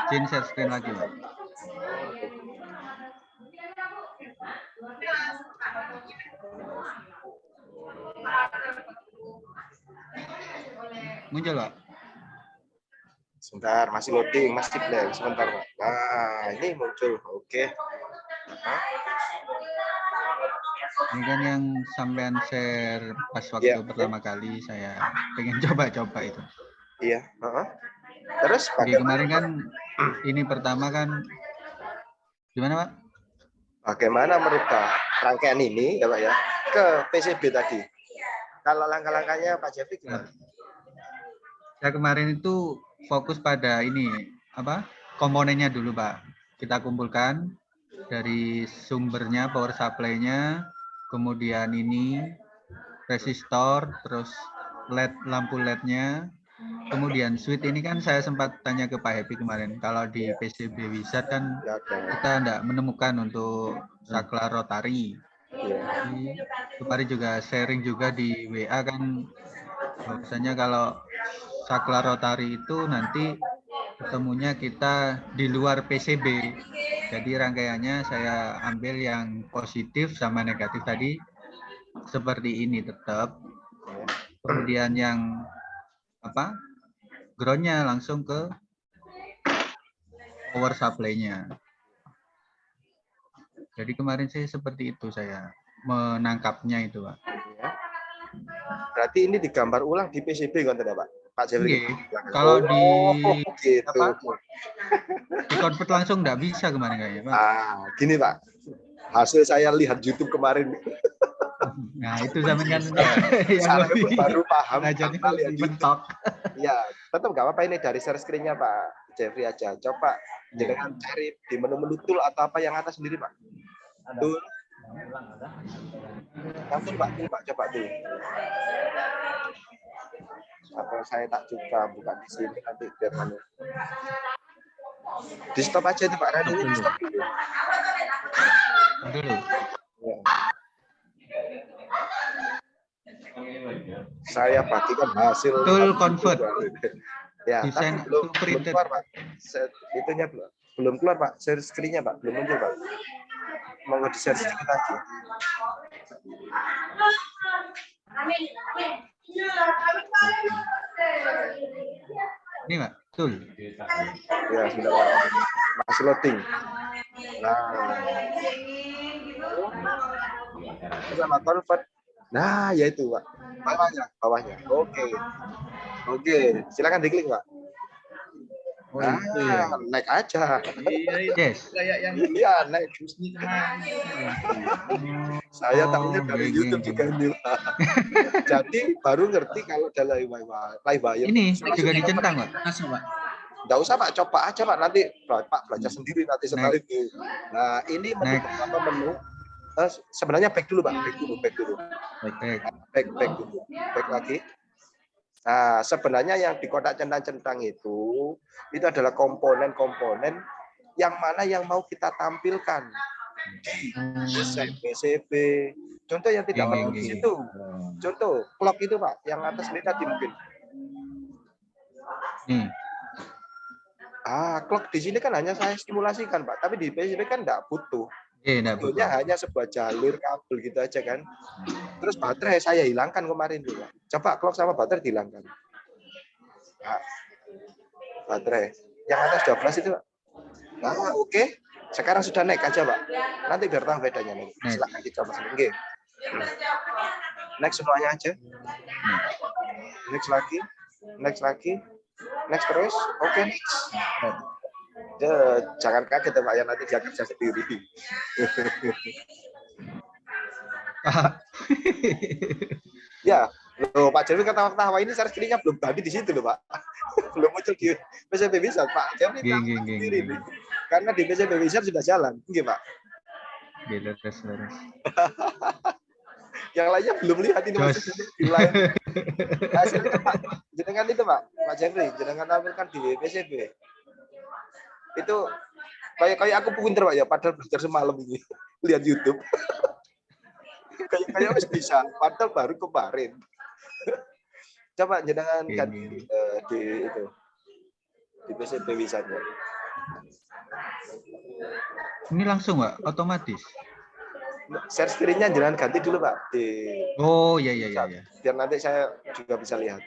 [SPEAKER 4] Jin share screen lagi Pak. Muncul Pak.
[SPEAKER 1] Sebentar, masih loading, masih blank. Sebentar Pak. Nah, ini muncul. Oke.
[SPEAKER 4] Ini kan yang sampean share pas waktu pertama kali saya pengen coba-coba itu.
[SPEAKER 1] Iya. Terus
[SPEAKER 4] Oke, kemarin kan ini pertama kan gimana Pak?
[SPEAKER 1] Bagaimana merubah rangkaian ini ya Pak ya ke PCB tadi? Kalau langkah-langkahnya Pak Jeffrey gimana?
[SPEAKER 4] Saya kemarin itu fokus pada ini komponennya dulu Pak. Kita kumpulkan dari sumbernya, power supply-nya, kemudian ini resistor, terus LED, lampu LED-nya, kemudian switch ini kan saya sempat tanya ke Pak Happy kemarin. Kalau di PCB Wizard kan kita tidak menemukan untuk saklar rotari. Jadi, kemarin juga sharing juga di WA kan, bahwasanya kalau saklar rotari itu nanti ketemunya kita di luar PCB. Jadi rangkaiannya saya ambil yang positif sama negatif tadi seperti ini tetap. Kemudian yang groundnya langsung ke power supply-nya. Jadi kemarin saya seperti itu saya menangkapnya itu Pak.
[SPEAKER 1] Berarti ini digambar ulang di PCB kan tidak Pak? Pak Jeffrey.
[SPEAKER 4] Kalau di
[SPEAKER 1] gitu.
[SPEAKER 4] Di-convert langsung nggak bisa kemarin kayaknya Pak.
[SPEAKER 1] Gini Pak. Hasil saya lihat YouTube kemarin.
[SPEAKER 4] Nah, itu zaman kan
[SPEAKER 1] saya baru paham
[SPEAKER 4] apa lihat YouTube.
[SPEAKER 1] Ya, tetap nggak apa-apa ini dari share screen-nya Pak Jeffrey aja. Coba jangan cari di menu-menu tool atau apa yang atas sendiri Pak. Tool. Langsung Pak, coba tuh. Atau saya tak coba buka di sini nanti biar mana. Di stop aja nih Pak Rani, di stop dulu. Ya. Saya bagikan hasil
[SPEAKER 4] tool convert.
[SPEAKER 1] Ya,
[SPEAKER 4] desain
[SPEAKER 1] tapi belum keluar Pak. Itunya belum keluar Pak. Share screen-nya Pak, belum muncul Pak. Mau di-share screen lagi.
[SPEAKER 4] Ini Pak, tool.
[SPEAKER 1] Ya, sudah Pak. Masih loading. Nah. Sama convert. Nah, ya itu Pak. Bawahnya. Oke. Silakan diklik Pak. Nah, naik aja.
[SPEAKER 4] Yes.
[SPEAKER 1] Iya, naik. Saya tahunya dari YouTube juga ini. Jadi baru ngerti kalau ada live wire.
[SPEAKER 4] Ini juga dicentang Pak.
[SPEAKER 1] Nggak usah Pak, coba aja Pak. Nanti Pak belajar sendiri nanti setelah itu. Nah, ini menu. Sebenarnya back dulu Pak, back dulu. Back lagi. Nah, sebenarnya yang di kotak centang-centang itu adalah komponen-komponen yang mana yang mau kita tampilkan. PCB. Contoh yang tidak perlu di situ. Contoh, clock itu Pak, yang atas ini tadi mungkin. Clock di sini kan hanya saya simulasikan Pak, tapi di PCB kan enggak butuh. Sebetulnya hanya sebuah jalur kabel gitu aja kan. Terus baterai saya hilangkan kemarin juga. Coba clock sama baterai dihilangkan. Nah, baterai. Yang atas 12 itu Pak. Nah, oke. Sekarang sudah naik aja Pak. Nanti biar tahu bedanya nih. Silakan dicoba sendiri. Next semuanya aja. Next lagi. Next terus. Oke, next. Jangan kaget Pak ya, nanti dia kerja sendiri. Ya, loh Pak Jeffrey ketawa-ketawa ini share screen-nya belum tadi di situ loh Pak. Belum muncul di PCB Wizard Pak Jeffrey sendiri nih. Karena di PCB Wizard sudah jalan, nggih Pak.
[SPEAKER 4] Terus.
[SPEAKER 1] Yang lainnya belum lihat ini masih di lain. Hasilnya Pak, jenengan itu Pak Jeffrey, jenengan tampilkan di PCB. Itu kayak aku pinter Pak ya, padahal belajar semalam ini lihat YouTube. kayak harus bisa, padahal baru kemarin. Coba jenengan kan di PCB Wizard-nya.
[SPEAKER 4] Ini langsung Pak, otomatis.
[SPEAKER 1] Share screen-nya jenengan ganti dulu Pak di.
[SPEAKER 4] Oh iya.
[SPEAKER 1] Biar nanti saya juga bisa lihat.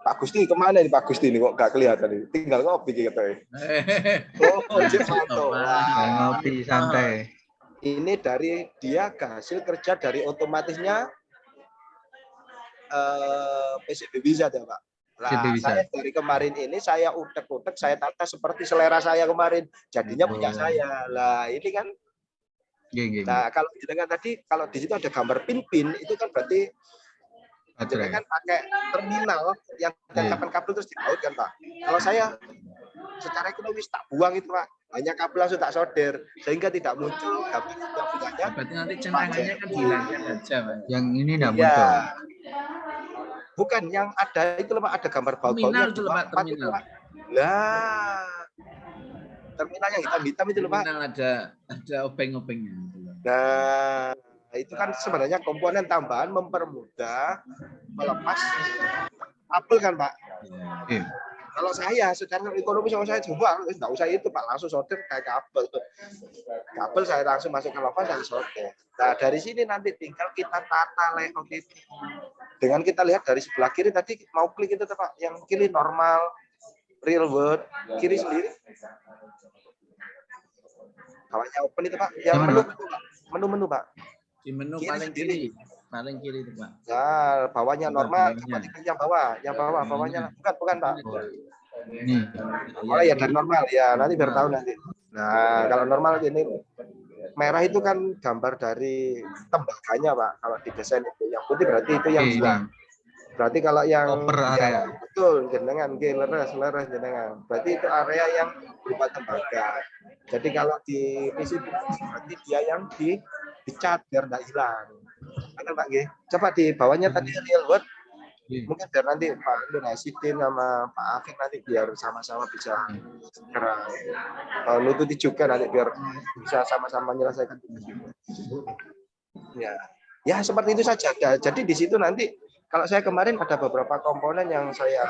[SPEAKER 1] Pak Gusti kemana nih Pak Gusti ini kok nggak kelihatan ini? Tinggal ngopi katanya.
[SPEAKER 4] Ngopi santai.
[SPEAKER 1] Ini dari dia hasil kerja dari otomatisnya PCB Wizard ya Pak. Nah, saya dari kemarin ini saya utek-utek, saya tata seperti selera saya kemarin. Jadinya punya saya. Lah ini kan
[SPEAKER 4] Nggih, nggih,
[SPEAKER 1] Nah, kalau jenengan tadi kalau di situ ada gambar pin-pin itu kan berarti
[SPEAKER 4] baterai.
[SPEAKER 1] jenengan pakai terminal yang tangkapan kabel terus dibaut kan Pak. Kalau saya secara ekonomis tak buang itu Pak, hanya kabel langsung tak solder sehingga tidak muncul gambar yang punyanya.
[SPEAKER 2] Berarti nanti centangannya kan dihilangkan aja, Mas.
[SPEAKER 4] Yang ini enggak
[SPEAKER 1] Iya.
[SPEAKER 4] muncul.
[SPEAKER 1] Bukan yang ada itu loh Pak, ada gambar
[SPEAKER 2] Terminal
[SPEAKER 1] baut-bautnya
[SPEAKER 2] itu loh, Pak, terminal.
[SPEAKER 1] Lah, terminal yang hitam-hitam itu loh Pak.
[SPEAKER 2] Terminal ada obeng-obengnya.
[SPEAKER 1] Nah, itu kan sebenarnya komponen tambahan mempermudah melepas kabel kan Pak.
[SPEAKER 4] Oke.
[SPEAKER 1] Kalau saya secara ekonomi sama saya coba nggak usah itu Pak, langsung solder kayak kabel. Kabel saya langsung masuk ke lopas saya solder. Nah dari sini nanti tinggal kita tata layout itu. Dengan kita lihat dari sebelah kiri tadi mau klik itu Pak, yang kiri normal, real world, kiri sendiri. Kawannya open itu Pak, yang menu Pak.
[SPEAKER 2] Di menu
[SPEAKER 1] Kiri
[SPEAKER 2] paling
[SPEAKER 1] sendiri.
[SPEAKER 2] kiri itu Pak.
[SPEAKER 1] Nah, bawahnya normal,
[SPEAKER 2] Bawahnya.
[SPEAKER 1] yang bawah, bawahnya bukan Pak.
[SPEAKER 4] Ini.
[SPEAKER 1] Oh ya dari normal ya, nanti biar tahu nanti. Nah, kalau normal ini merah itu kan gambar dari tembaganya Pak. Kalau di desain itu yang putih berarti itu yang
[SPEAKER 4] Oke,
[SPEAKER 1] hilang. Berarti kalau yang
[SPEAKER 4] Koper area.
[SPEAKER 1] betul jenengan leres jenengan. Berarti itu area yang berupa tembaga. Jadi kalau di PCB berarti dia yang dicat biar nggak hilang. Betul Pak G. Coba di bawahnya tadi real world. Mungkin biar nanti Pak Nurhasidin sama Pak Afif nanti biar sama-sama bisa segera nututi juga nanti biar bisa sama-sama menyelesaikan tugas itu. Ya seperti itu saja. Jadi di situ nanti kalau saya kemarin ada beberapa komponen yang saya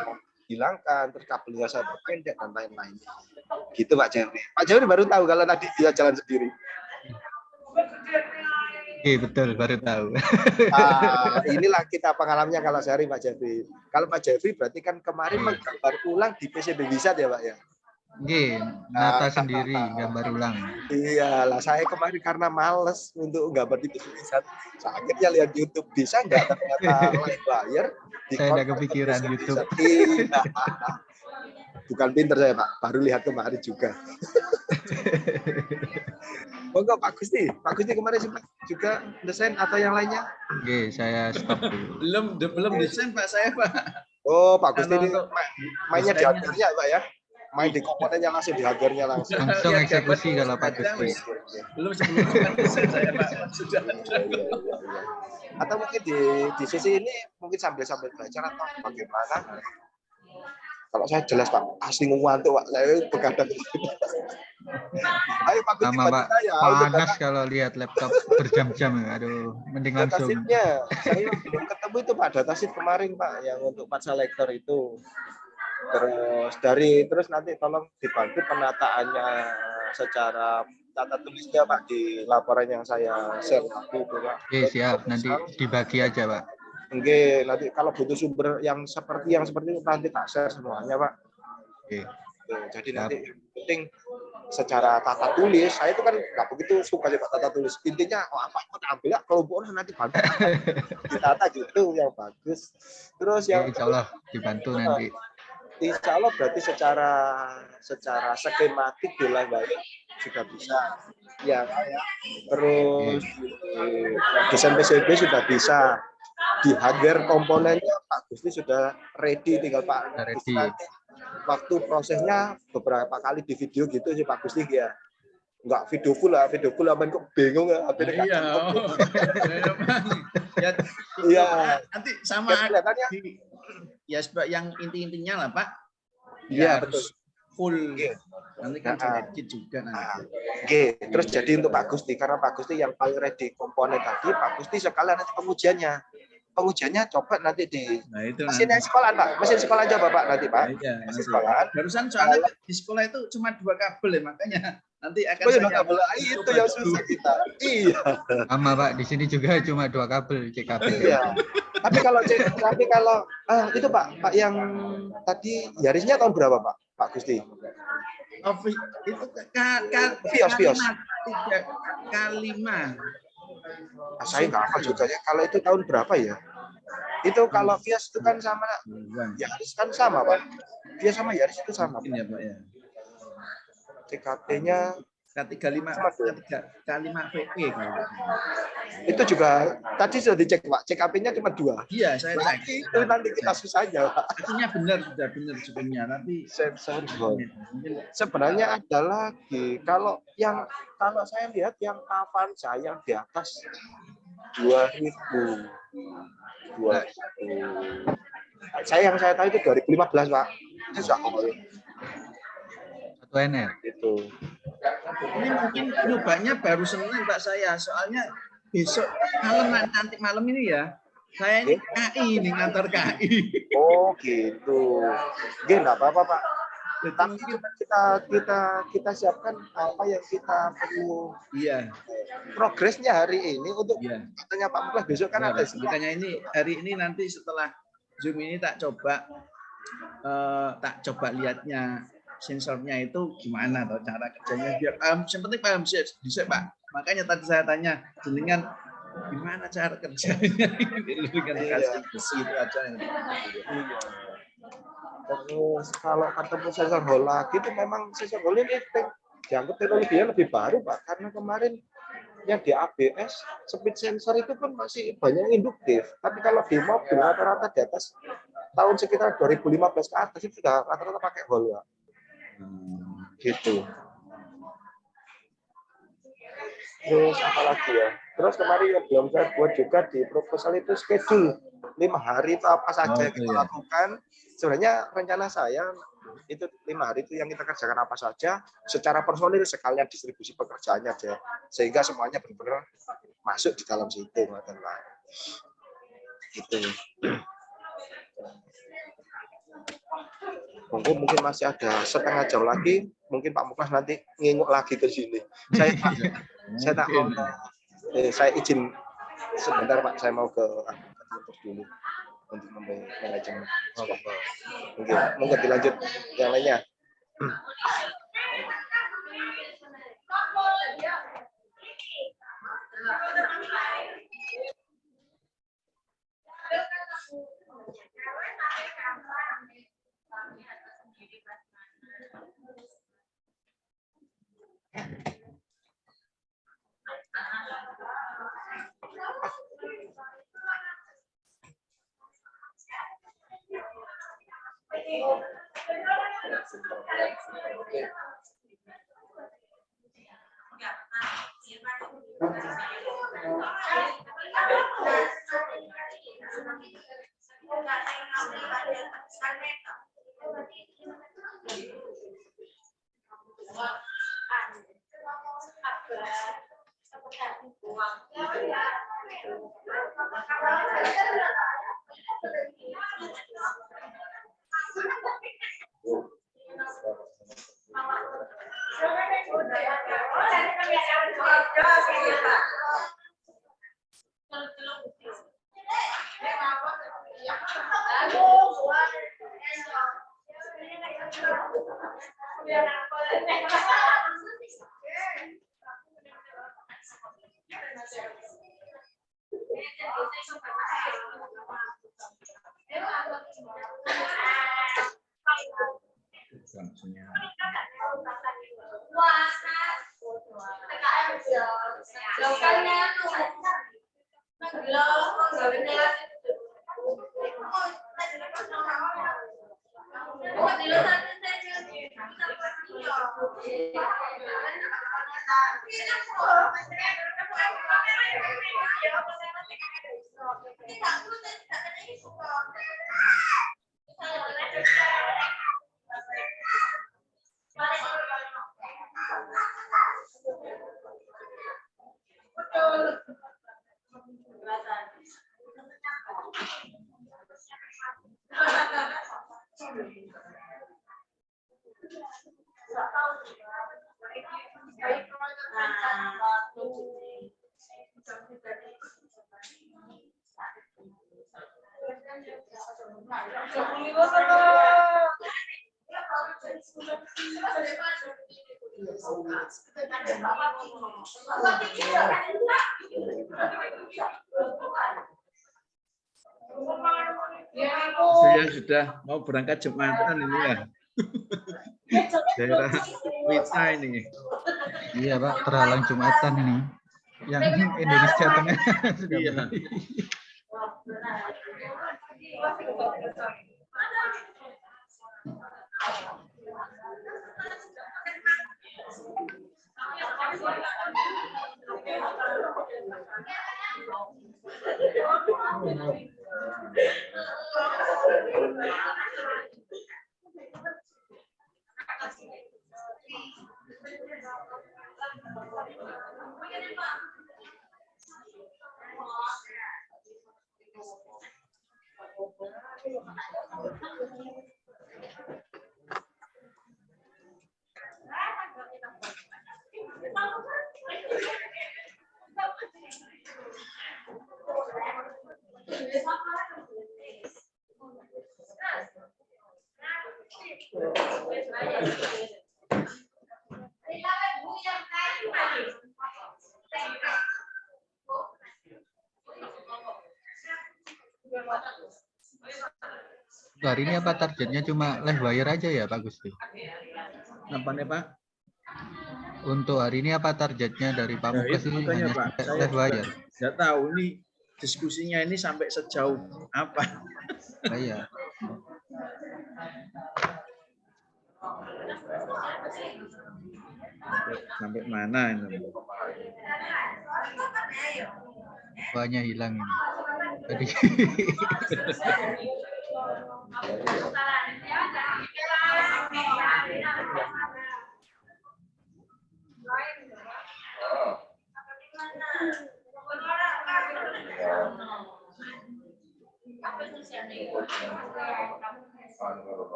[SPEAKER 1] hilangkan, terus kabelnya saya perpendek dan lain-lain. Gitu Pak Jeffrey. Pak Jeffrey baru tahu kalau tadi dia jalan sendiri.
[SPEAKER 4] Iya betul, baru tahu.
[SPEAKER 1] Inilah kita pengalamannya kalau sehari Pak Jeffrey. Kalau Pak Jeffrey berarti kan kemarin menggambar ulang di PCB Wizard ya Pak ya?
[SPEAKER 4] Nggih, nata sendiri, gambar ulang.
[SPEAKER 1] Iyalah, saya kemarin karena males untuk gambar di PCB Wizard. Saya akhirnya lihat YouTube, bisa nggak ternyata live wire.
[SPEAKER 4] Saya tidak kepikiran YouTube.
[SPEAKER 1] Iya. Bukan pinter saya Pak, baru lihat kemarin juga. Monggo Pak Gusti kemarin sempat juga desain atau yang lainnya?
[SPEAKER 4] Oke, saya stop dulu.
[SPEAKER 2] Belum desain Pak saya Pak.
[SPEAKER 1] Oh Pak Gusti ini
[SPEAKER 2] Untuk
[SPEAKER 1] mainnya di hardware-nya Pak ya? Main di komponennya langsung di hardware-nya langsung.
[SPEAKER 4] Langsung
[SPEAKER 2] Ya,
[SPEAKER 4] eksekusi
[SPEAKER 2] dapat
[SPEAKER 4] kalau Pak
[SPEAKER 2] ada,
[SPEAKER 4] Gusti.
[SPEAKER 2] Belum sebelum desain saya Pak. Sudah ada.
[SPEAKER 1] Atau mungkin di sisi ini mungkin sambil belajar atau bagaimana? Kalau saya jelas Pak, asli ngantuk Pak, saya begadang. Ayo Pak Gusti
[SPEAKER 4] Sama Pak, panas kalau lihat laptop berjam-jam. Aduh, mending langsung.
[SPEAKER 1] Datasheet-nya, saya belum ketemu itu Pak, datasheet kemarin Pak, yang untuk part selector itu. Terus nanti tolong dibantu penataannya secara tata tulisnya Pak di laporan yang saya share tadi itu Pak.
[SPEAKER 4] Oke, siap. Nanti dibagi aja Pak.
[SPEAKER 1] Oke, nanti kalau butuh sumber yang seperti itu nanti tak share semuanya Pak.
[SPEAKER 4] Oke.
[SPEAKER 1] Jadi nanti yang penting secara tata tulis, saya itu kan nggak begitu suka sih Pak tata tulis. Intinya apa ambil ya kelompoknya nanti bantu ditata gitu yang bagus. Terus yang
[SPEAKER 4] Insya Allah dibantu nanti.
[SPEAKER 1] Insya Allah berarti secara skematik di live sudah bisa ya. Terus desain PCB sudah bisa, di hardware komponennya Pak Gusti sudah ready, tinggal Pak Gusti nanti waktu prosesnya beberapa kali di video gitu sih Pak Gusti ya. Enggak video full main kok bingung ya.
[SPEAKER 2] Iya. Nanti sama
[SPEAKER 1] kelihatannya
[SPEAKER 2] ya yang inti-intinya lah Pak.
[SPEAKER 1] Iya
[SPEAKER 2] betul. Full. Nanti kan edit juga nanti.
[SPEAKER 1] Oke, terus jadi untuk Pak Gusti, karena Pak Gusti yang paling ready komponen tadi, Pak Gusti sekalian nanti pengujiannya coba nanti di mesin sekolah Pak, mesin sekolah aja Bapak nanti Pak.
[SPEAKER 2] Iya,
[SPEAKER 1] mesin sekolah.
[SPEAKER 2] Barusan soalnya di sekolah itu cuma 2 kabel ya, makanya nanti akan
[SPEAKER 1] kabel itu yang susah kita. Iya.
[SPEAKER 4] Sama Pak, di sini juga cuma 2 kabel CKB.
[SPEAKER 1] Iya. Tapi kalau itu Pak yang tadi Yarisnya tahun berapa Pak Gusti?
[SPEAKER 2] Itu
[SPEAKER 1] Vios.
[SPEAKER 2] K5.
[SPEAKER 1] Saya nggak hafal juga ya. Kalau itu tahun berapa ya? Itu kalau Vios itu kan sama Yaris kan sama Pak. Vios sama Yaris itu sama.
[SPEAKER 2] Ya, Pak ya.
[SPEAKER 1] CKT-nya
[SPEAKER 2] K35 K5 VP kalau nggak salah.
[SPEAKER 1] Itu juga tadi sudah dicek Pak, CKP-nya cuma 2.
[SPEAKER 2] Iya, saya cek.
[SPEAKER 1] Berarti itu nanti kita susahnya Pak.
[SPEAKER 2] Artinya benar, sudah benar sebenarnya, tapi
[SPEAKER 1] Sensor hall.
[SPEAKER 2] mungkin
[SPEAKER 1] Sebenarnya ada lagi. Kalau saya lihat yang Avanza yang di atas 2000. Yang saya tahu itu 2015 Pak. Itu sudah hall.
[SPEAKER 4] 1 NR.
[SPEAKER 1] Itu.
[SPEAKER 2] ini mungkin nyobanya baru Senin Pak saya, soalnya besok nanti malam ini ya. Saya ini KI ini ngantar KI.
[SPEAKER 1] Oh gitu. Oke, nggak apa-apa Pak. Tapi kita siapkan apa yang kita perlu.
[SPEAKER 2] Iya.
[SPEAKER 1] Progresnya hari ini untuk katanya Pak Muklas besok kan
[SPEAKER 2] Nah,
[SPEAKER 1] ada.
[SPEAKER 2] makanya ini hari ini nanti setelah Zoom ini tak coba lihatnya sensornya itu gimana atau cara kerjanya biar paham. Yang penting paham sih bisa Pak. Makanya tadi saya tanya jenengan gimana cara kerjanya dengan dikasih besi itu aja.
[SPEAKER 1] Terus kalau ketemu sensor hall lagi itu memang sensor hall ini dianggap teknologinya lebih baru Pak, karena kemarin yang di ABS speed sensor itu pun masih banyak yang induktif, tapi kalau di mobil rata-rata di atas tahun sekitar 2015 ke atas itu sudah rata-rata pakai hall Pak. Gitu. Terus apa lagi ya? Terus kemarin yang belum saya buat juga di proposal itu schedule 5 hari itu apa saja yang kita lakukan. Sebenarnya rencana saya itu 5 hari itu yang kita kerjakan apa saja secara personil sekalian distribusi pekerjaannya aja sehingga semuanya benar-benar masuk di dalam situ Pak. Gitu. Mungkin masih ada setengah jam lagi, mungkin Pak Muklas nanti nginguk lagi ke sini. Saya izin sebentar Pak, saya mau ke kantor dulu untuk manajemen. Mungkin dilanjut yang lainnya.
[SPEAKER 2] Saya sudah mau berangkat Jumatan ini ya. daerah Wita ini.
[SPEAKER 4] Iya Pak, terhalang Jumatan ini. Yang Indonesia Tengah sudah
[SPEAKER 2] Iya.
[SPEAKER 4] mulai. Hari ini apa targetnya cuma live wire aja ya Pak Gusti?
[SPEAKER 2] Apa nih Pak?
[SPEAKER 4] Untuk hari ini apa targetnya dari Pak
[SPEAKER 2] Nah,
[SPEAKER 4] Muklas
[SPEAKER 2] itu
[SPEAKER 4] ini
[SPEAKER 2] makanya
[SPEAKER 4] hanya
[SPEAKER 2] Pak,
[SPEAKER 4] sampai
[SPEAKER 2] saya
[SPEAKER 4] live wire?
[SPEAKER 2] nggak tahu ini diskusinya ini sampai sejauh apa.
[SPEAKER 4] Iya.
[SPEAKER 2] Sampai mana ini?
[SPEAKER 4] Banyak hilang ini. Tadi.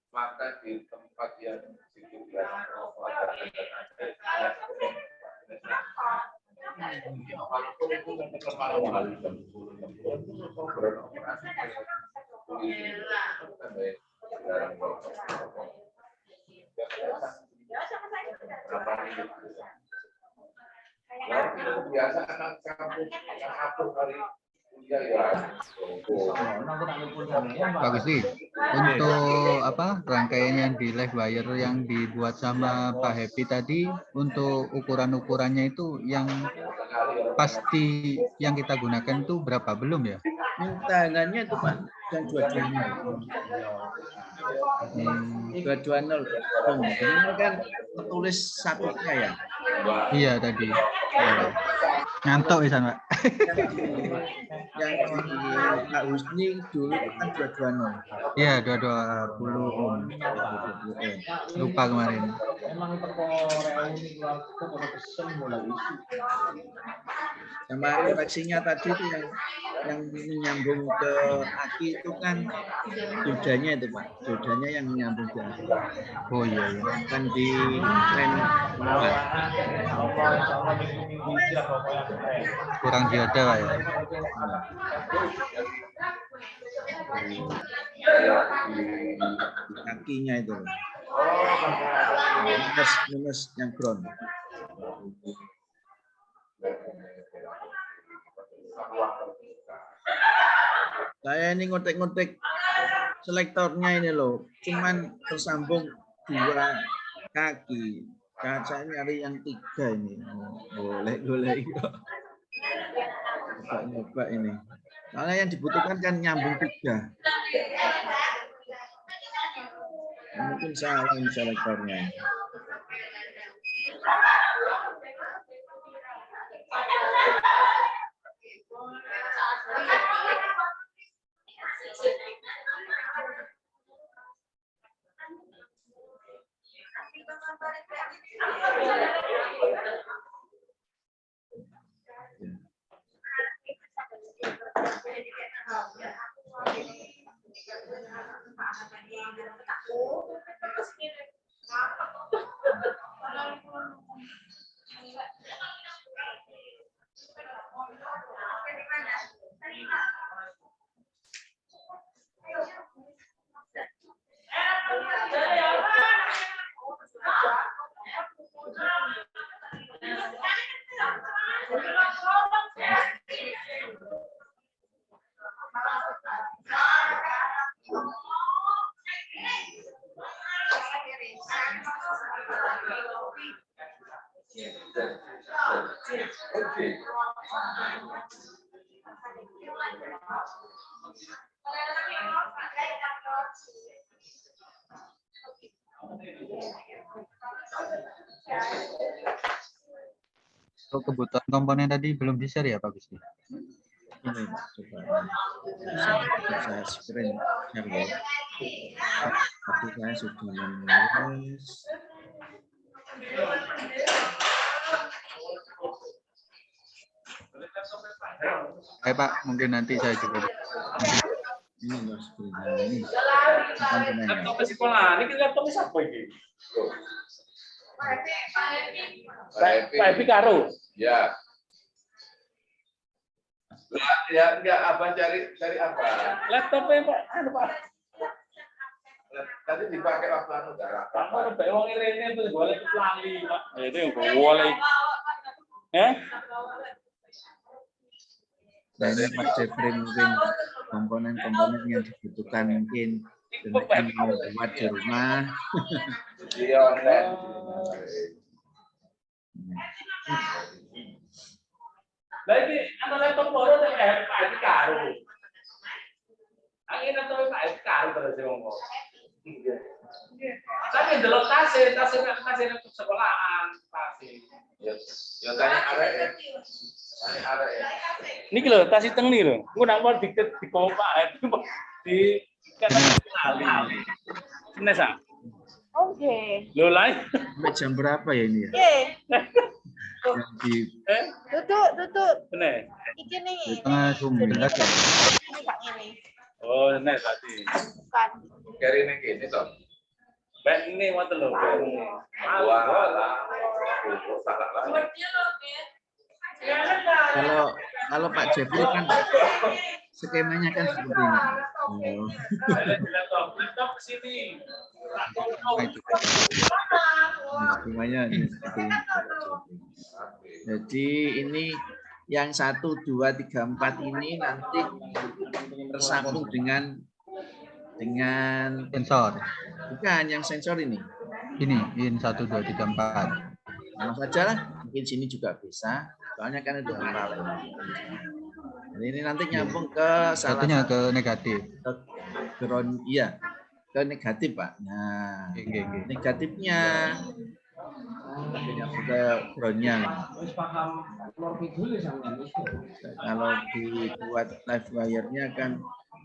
[SPEAKER 5] Maka di tempat yang biasa anak kampung hari kuliah ya.
[SPEAKER 4] Pak Gusti, untuk apa rangkaian yang di live wire yang dibuat sama Pak Happy tadi, untuk ukuran-ukurannya itu yang pasti yang kita gunakan itu berapa belum ya?
[SPEAKER 2] Tangannya itu Pak, Kan 220. 220. Ini kan tertulis satunya ya.
[SPEAKER 4] Iya tadi. Ya. Ngantuk ya Pak.
[SPEAKER 2] Yang di Pak Husni dulu itu kan 220.
[SPEAKER 4] Iya 220 Om. Lupa kemarin.
[SPEAKER 2] Sama koreksinya tadi itu yang menyambung ke aki itu kan dodanya itu Pak. Dodanya yang menyambung ke aki.
[SPEAKER 4] Oh iya iya.
[SPEAKER 2] Kan di tren
[SPEAKER 4] Kurang dioda Pak ya.
[SPEAKER 2] kakinya itu. Minus yang ground. Saya ini ngotek-ngotek selektornya ini loh, cuman tersambung 2 kaki. Saya nyari yang 3 ini. Boleh kok. Coba ini. Soalnya yang dibutuhkan kan nyambung 3. Mungkin salah ini selektornya.
[SPEAKER 4] Oh, kebutuhan komponen tadi belum di-share ya Pak Gusti?
[SPEAKER 2] Ini coba saya screen share ya. Tapi saya sudah menulis.
[SPEAKER 4] Pak, mungkin nanti saya juga.
[SPEAKER 2] Ini loh screen ini. Komponennya.
[SPEAKER 5] Laptop sekolah, ini laptop siapa ini? Pak Epi karo.
[SPEAKER 6] Ya. Ya enggak apa cari apa?
[SPEAKER 5] Laptopnya Pak, anu Pak.
[SPEAKER 6] Tadi dipakai waktu anu darah.
[SPEAKER 5] Kamu udah wong ini terus boleh lali, Pak. Itu yang boleh.
[SPEAKER 2] Nah, ini Pak Jeffrey mungkin komponen-komponen yang dibutuhkan mungkin dengan mau buat di rumah.
[SPEAKER 6] Iya, online.
[SPEAKER 5] Lagi anu laptop baru dari Pak Epi karo. Angin laptop Pak Epi karo terus ngomong. Tapi delok tasnya untuk sekolahan tasnya.
[SPEAKER 6] Ya tanya arek. Tanya arek.
[SPEAKER 5] Niki lho, tas iteng nih lho. Engko nak mau di kompak di kan kali. Nesa.
[SPEAKER 7] Oke.
[SPEAKER 5] Lho lain.
[SPEAKER 2] Sampai jam berapa ya ini ya?
[SPEAKER 7] Oke.
[SPEAKER 2] Yang di
[SPEAKER 7] Tutup.
[SPEAKER 5] Bener.
[SPEAKER 7] Iki nih.
[SPEAKER 4] Setengah 9 ya.
[SPEAKER 7] Ini Pak ini.
[SPEAKER 5] Oh, bener tadi.
[SPEAKER 7] Bukan.
[SPEAKER 6] Kari ini gini toh.
[SPEAKER 5] Baik ini wonten lho.
[SPEAKER 6] Walah. Salah lah.
[SPEAKER 2] Kalau Pak Jeffrey kan skemanya kan seperti ini. Oh.
[SPEAKER 5] Laptop ke sini.
[SPEAKER 2] Skemanya ini seperti ini. Jadi ini yang 1, 2, 3, 4 ini nanti tersambung dengan
[SPEAKER 4] Sensor.
[SPEAKER 2] bukan yang sensor ini.
[SPEAKER 4] Ini in 1 2 3 4.
[SPEAKER 2] Sama saja lah, mungkin sini juga bisa. Soalnya kan udah lengkap. Jadi ini nanti nyambung ke salah
[SPEAKER 4] Satunya
[SPEAKER 2] satu
[SPEAKER 4] ke negatif.
[SPEAKER 2] ground, iya, ke negatif Pak. Nah, negatifnya nyambung ke groundnya. Kalau dibuat live wire-nya kan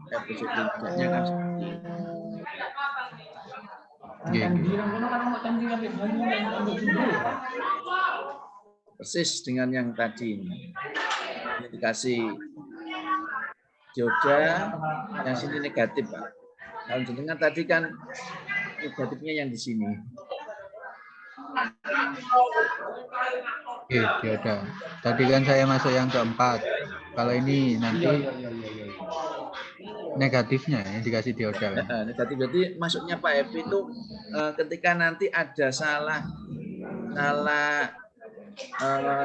[SPEAKER 2] positifnya kan seperti ini. Persis dengan yang tadi ini. Ini dikasih dioda, yang sini negatif Pak. Kalau jenengan tadi kan negatifnya yang di sini.
[SPEAKER 4] Oke, dioda. Tadi kan saya masuk yang keempat. Kalau ini nanti negatifnya yang dikasih dioda.
[SPEAKER 2] Negatif berarti masuknya Pak Epi itu ketika nanti ada salah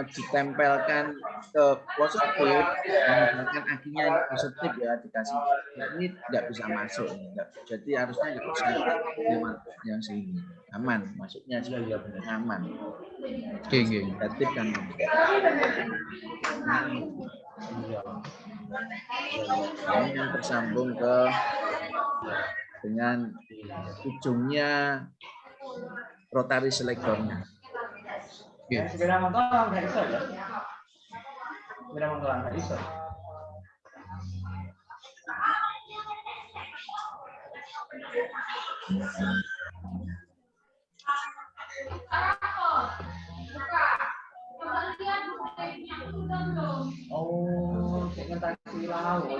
[SPEAKER 2] ditempelkan ke positif, misalkan akinya ini positif ya dikasih, nah, ini tidak bisa masuk, jadi harusnya bisa yang sini aman, masuknya aman. Negatif kan ini yang tersambung ke dengan ujungnya rotary selektornya.
[SPEAKER 5] Sepeda motor nggak bisa ya? Sepeda motor nggak bisa. Oh, segmentasi laut.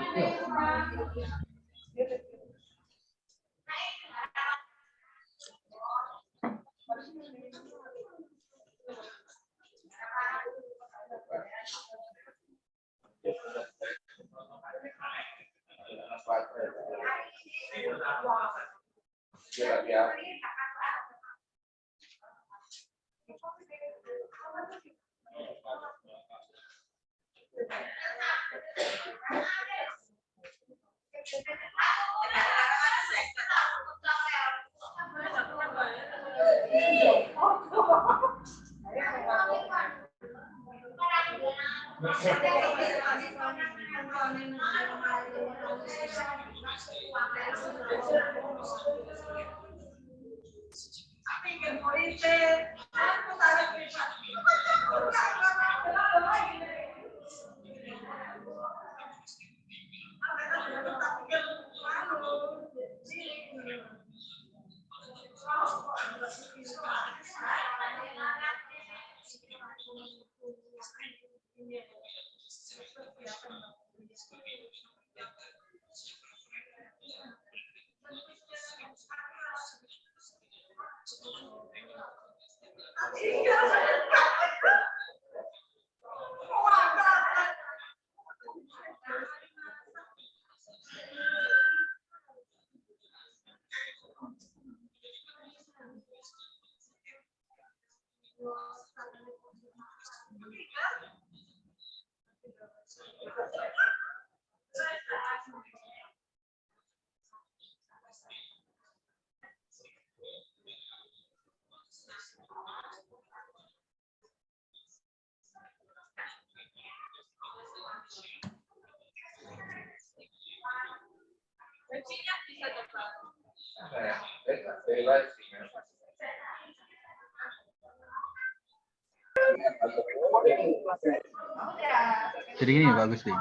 [SPEAKER 4] Jadi gini Pak Gusti.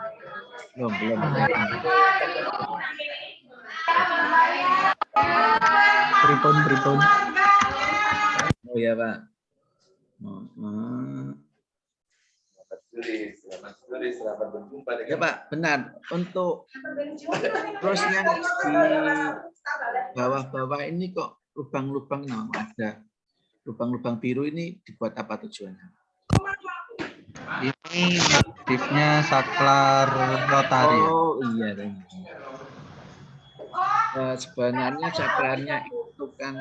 [SPEAKER 2] Belum.
[SPEAKER 4] Pripun.
[SPEAKER 2] Oh ya Pak.
[SPEAKER 6] Selamat berjumpa dengan
[SPEAKER 2] Ya Pak, benar. Untuk terus yang di bawah-bawah ini kok lubang-lubang ada. Lubang-lubang biru ini dibuat apa tujuannya?
[SPEAKER 4] Ini motifnya saklar rotari.
[SPEAKER 2] Oh iya. Sebenarnya saklarnya itu kan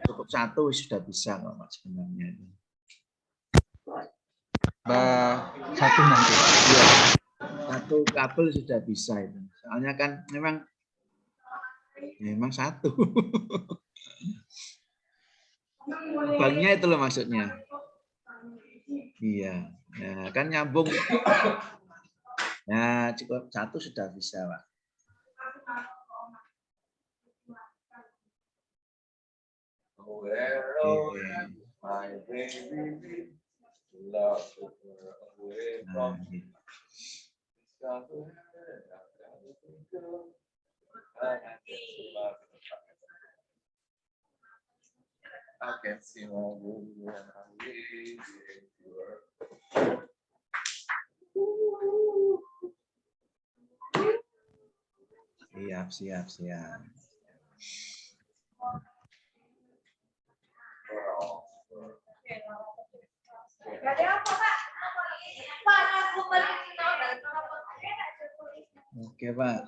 [SPEAKER 2] cukup satu sudah bisa Pak sebenarnya.
[SPEAKER 4] Satu nanti.
[SPEAKER 2] Ya, satu kabel sudah bisa itu. Soalnya kan memang satu. Lubangnya itu loh maksudnya. Iya. Nah, kan nyambung. Nah, cukup satu sudah bisa, Pak. Oke. Nah, gitu.
[SPEAKER 6] I can see my room when I leave your.
[SPEAKER 2] Siap. Oke, Pak.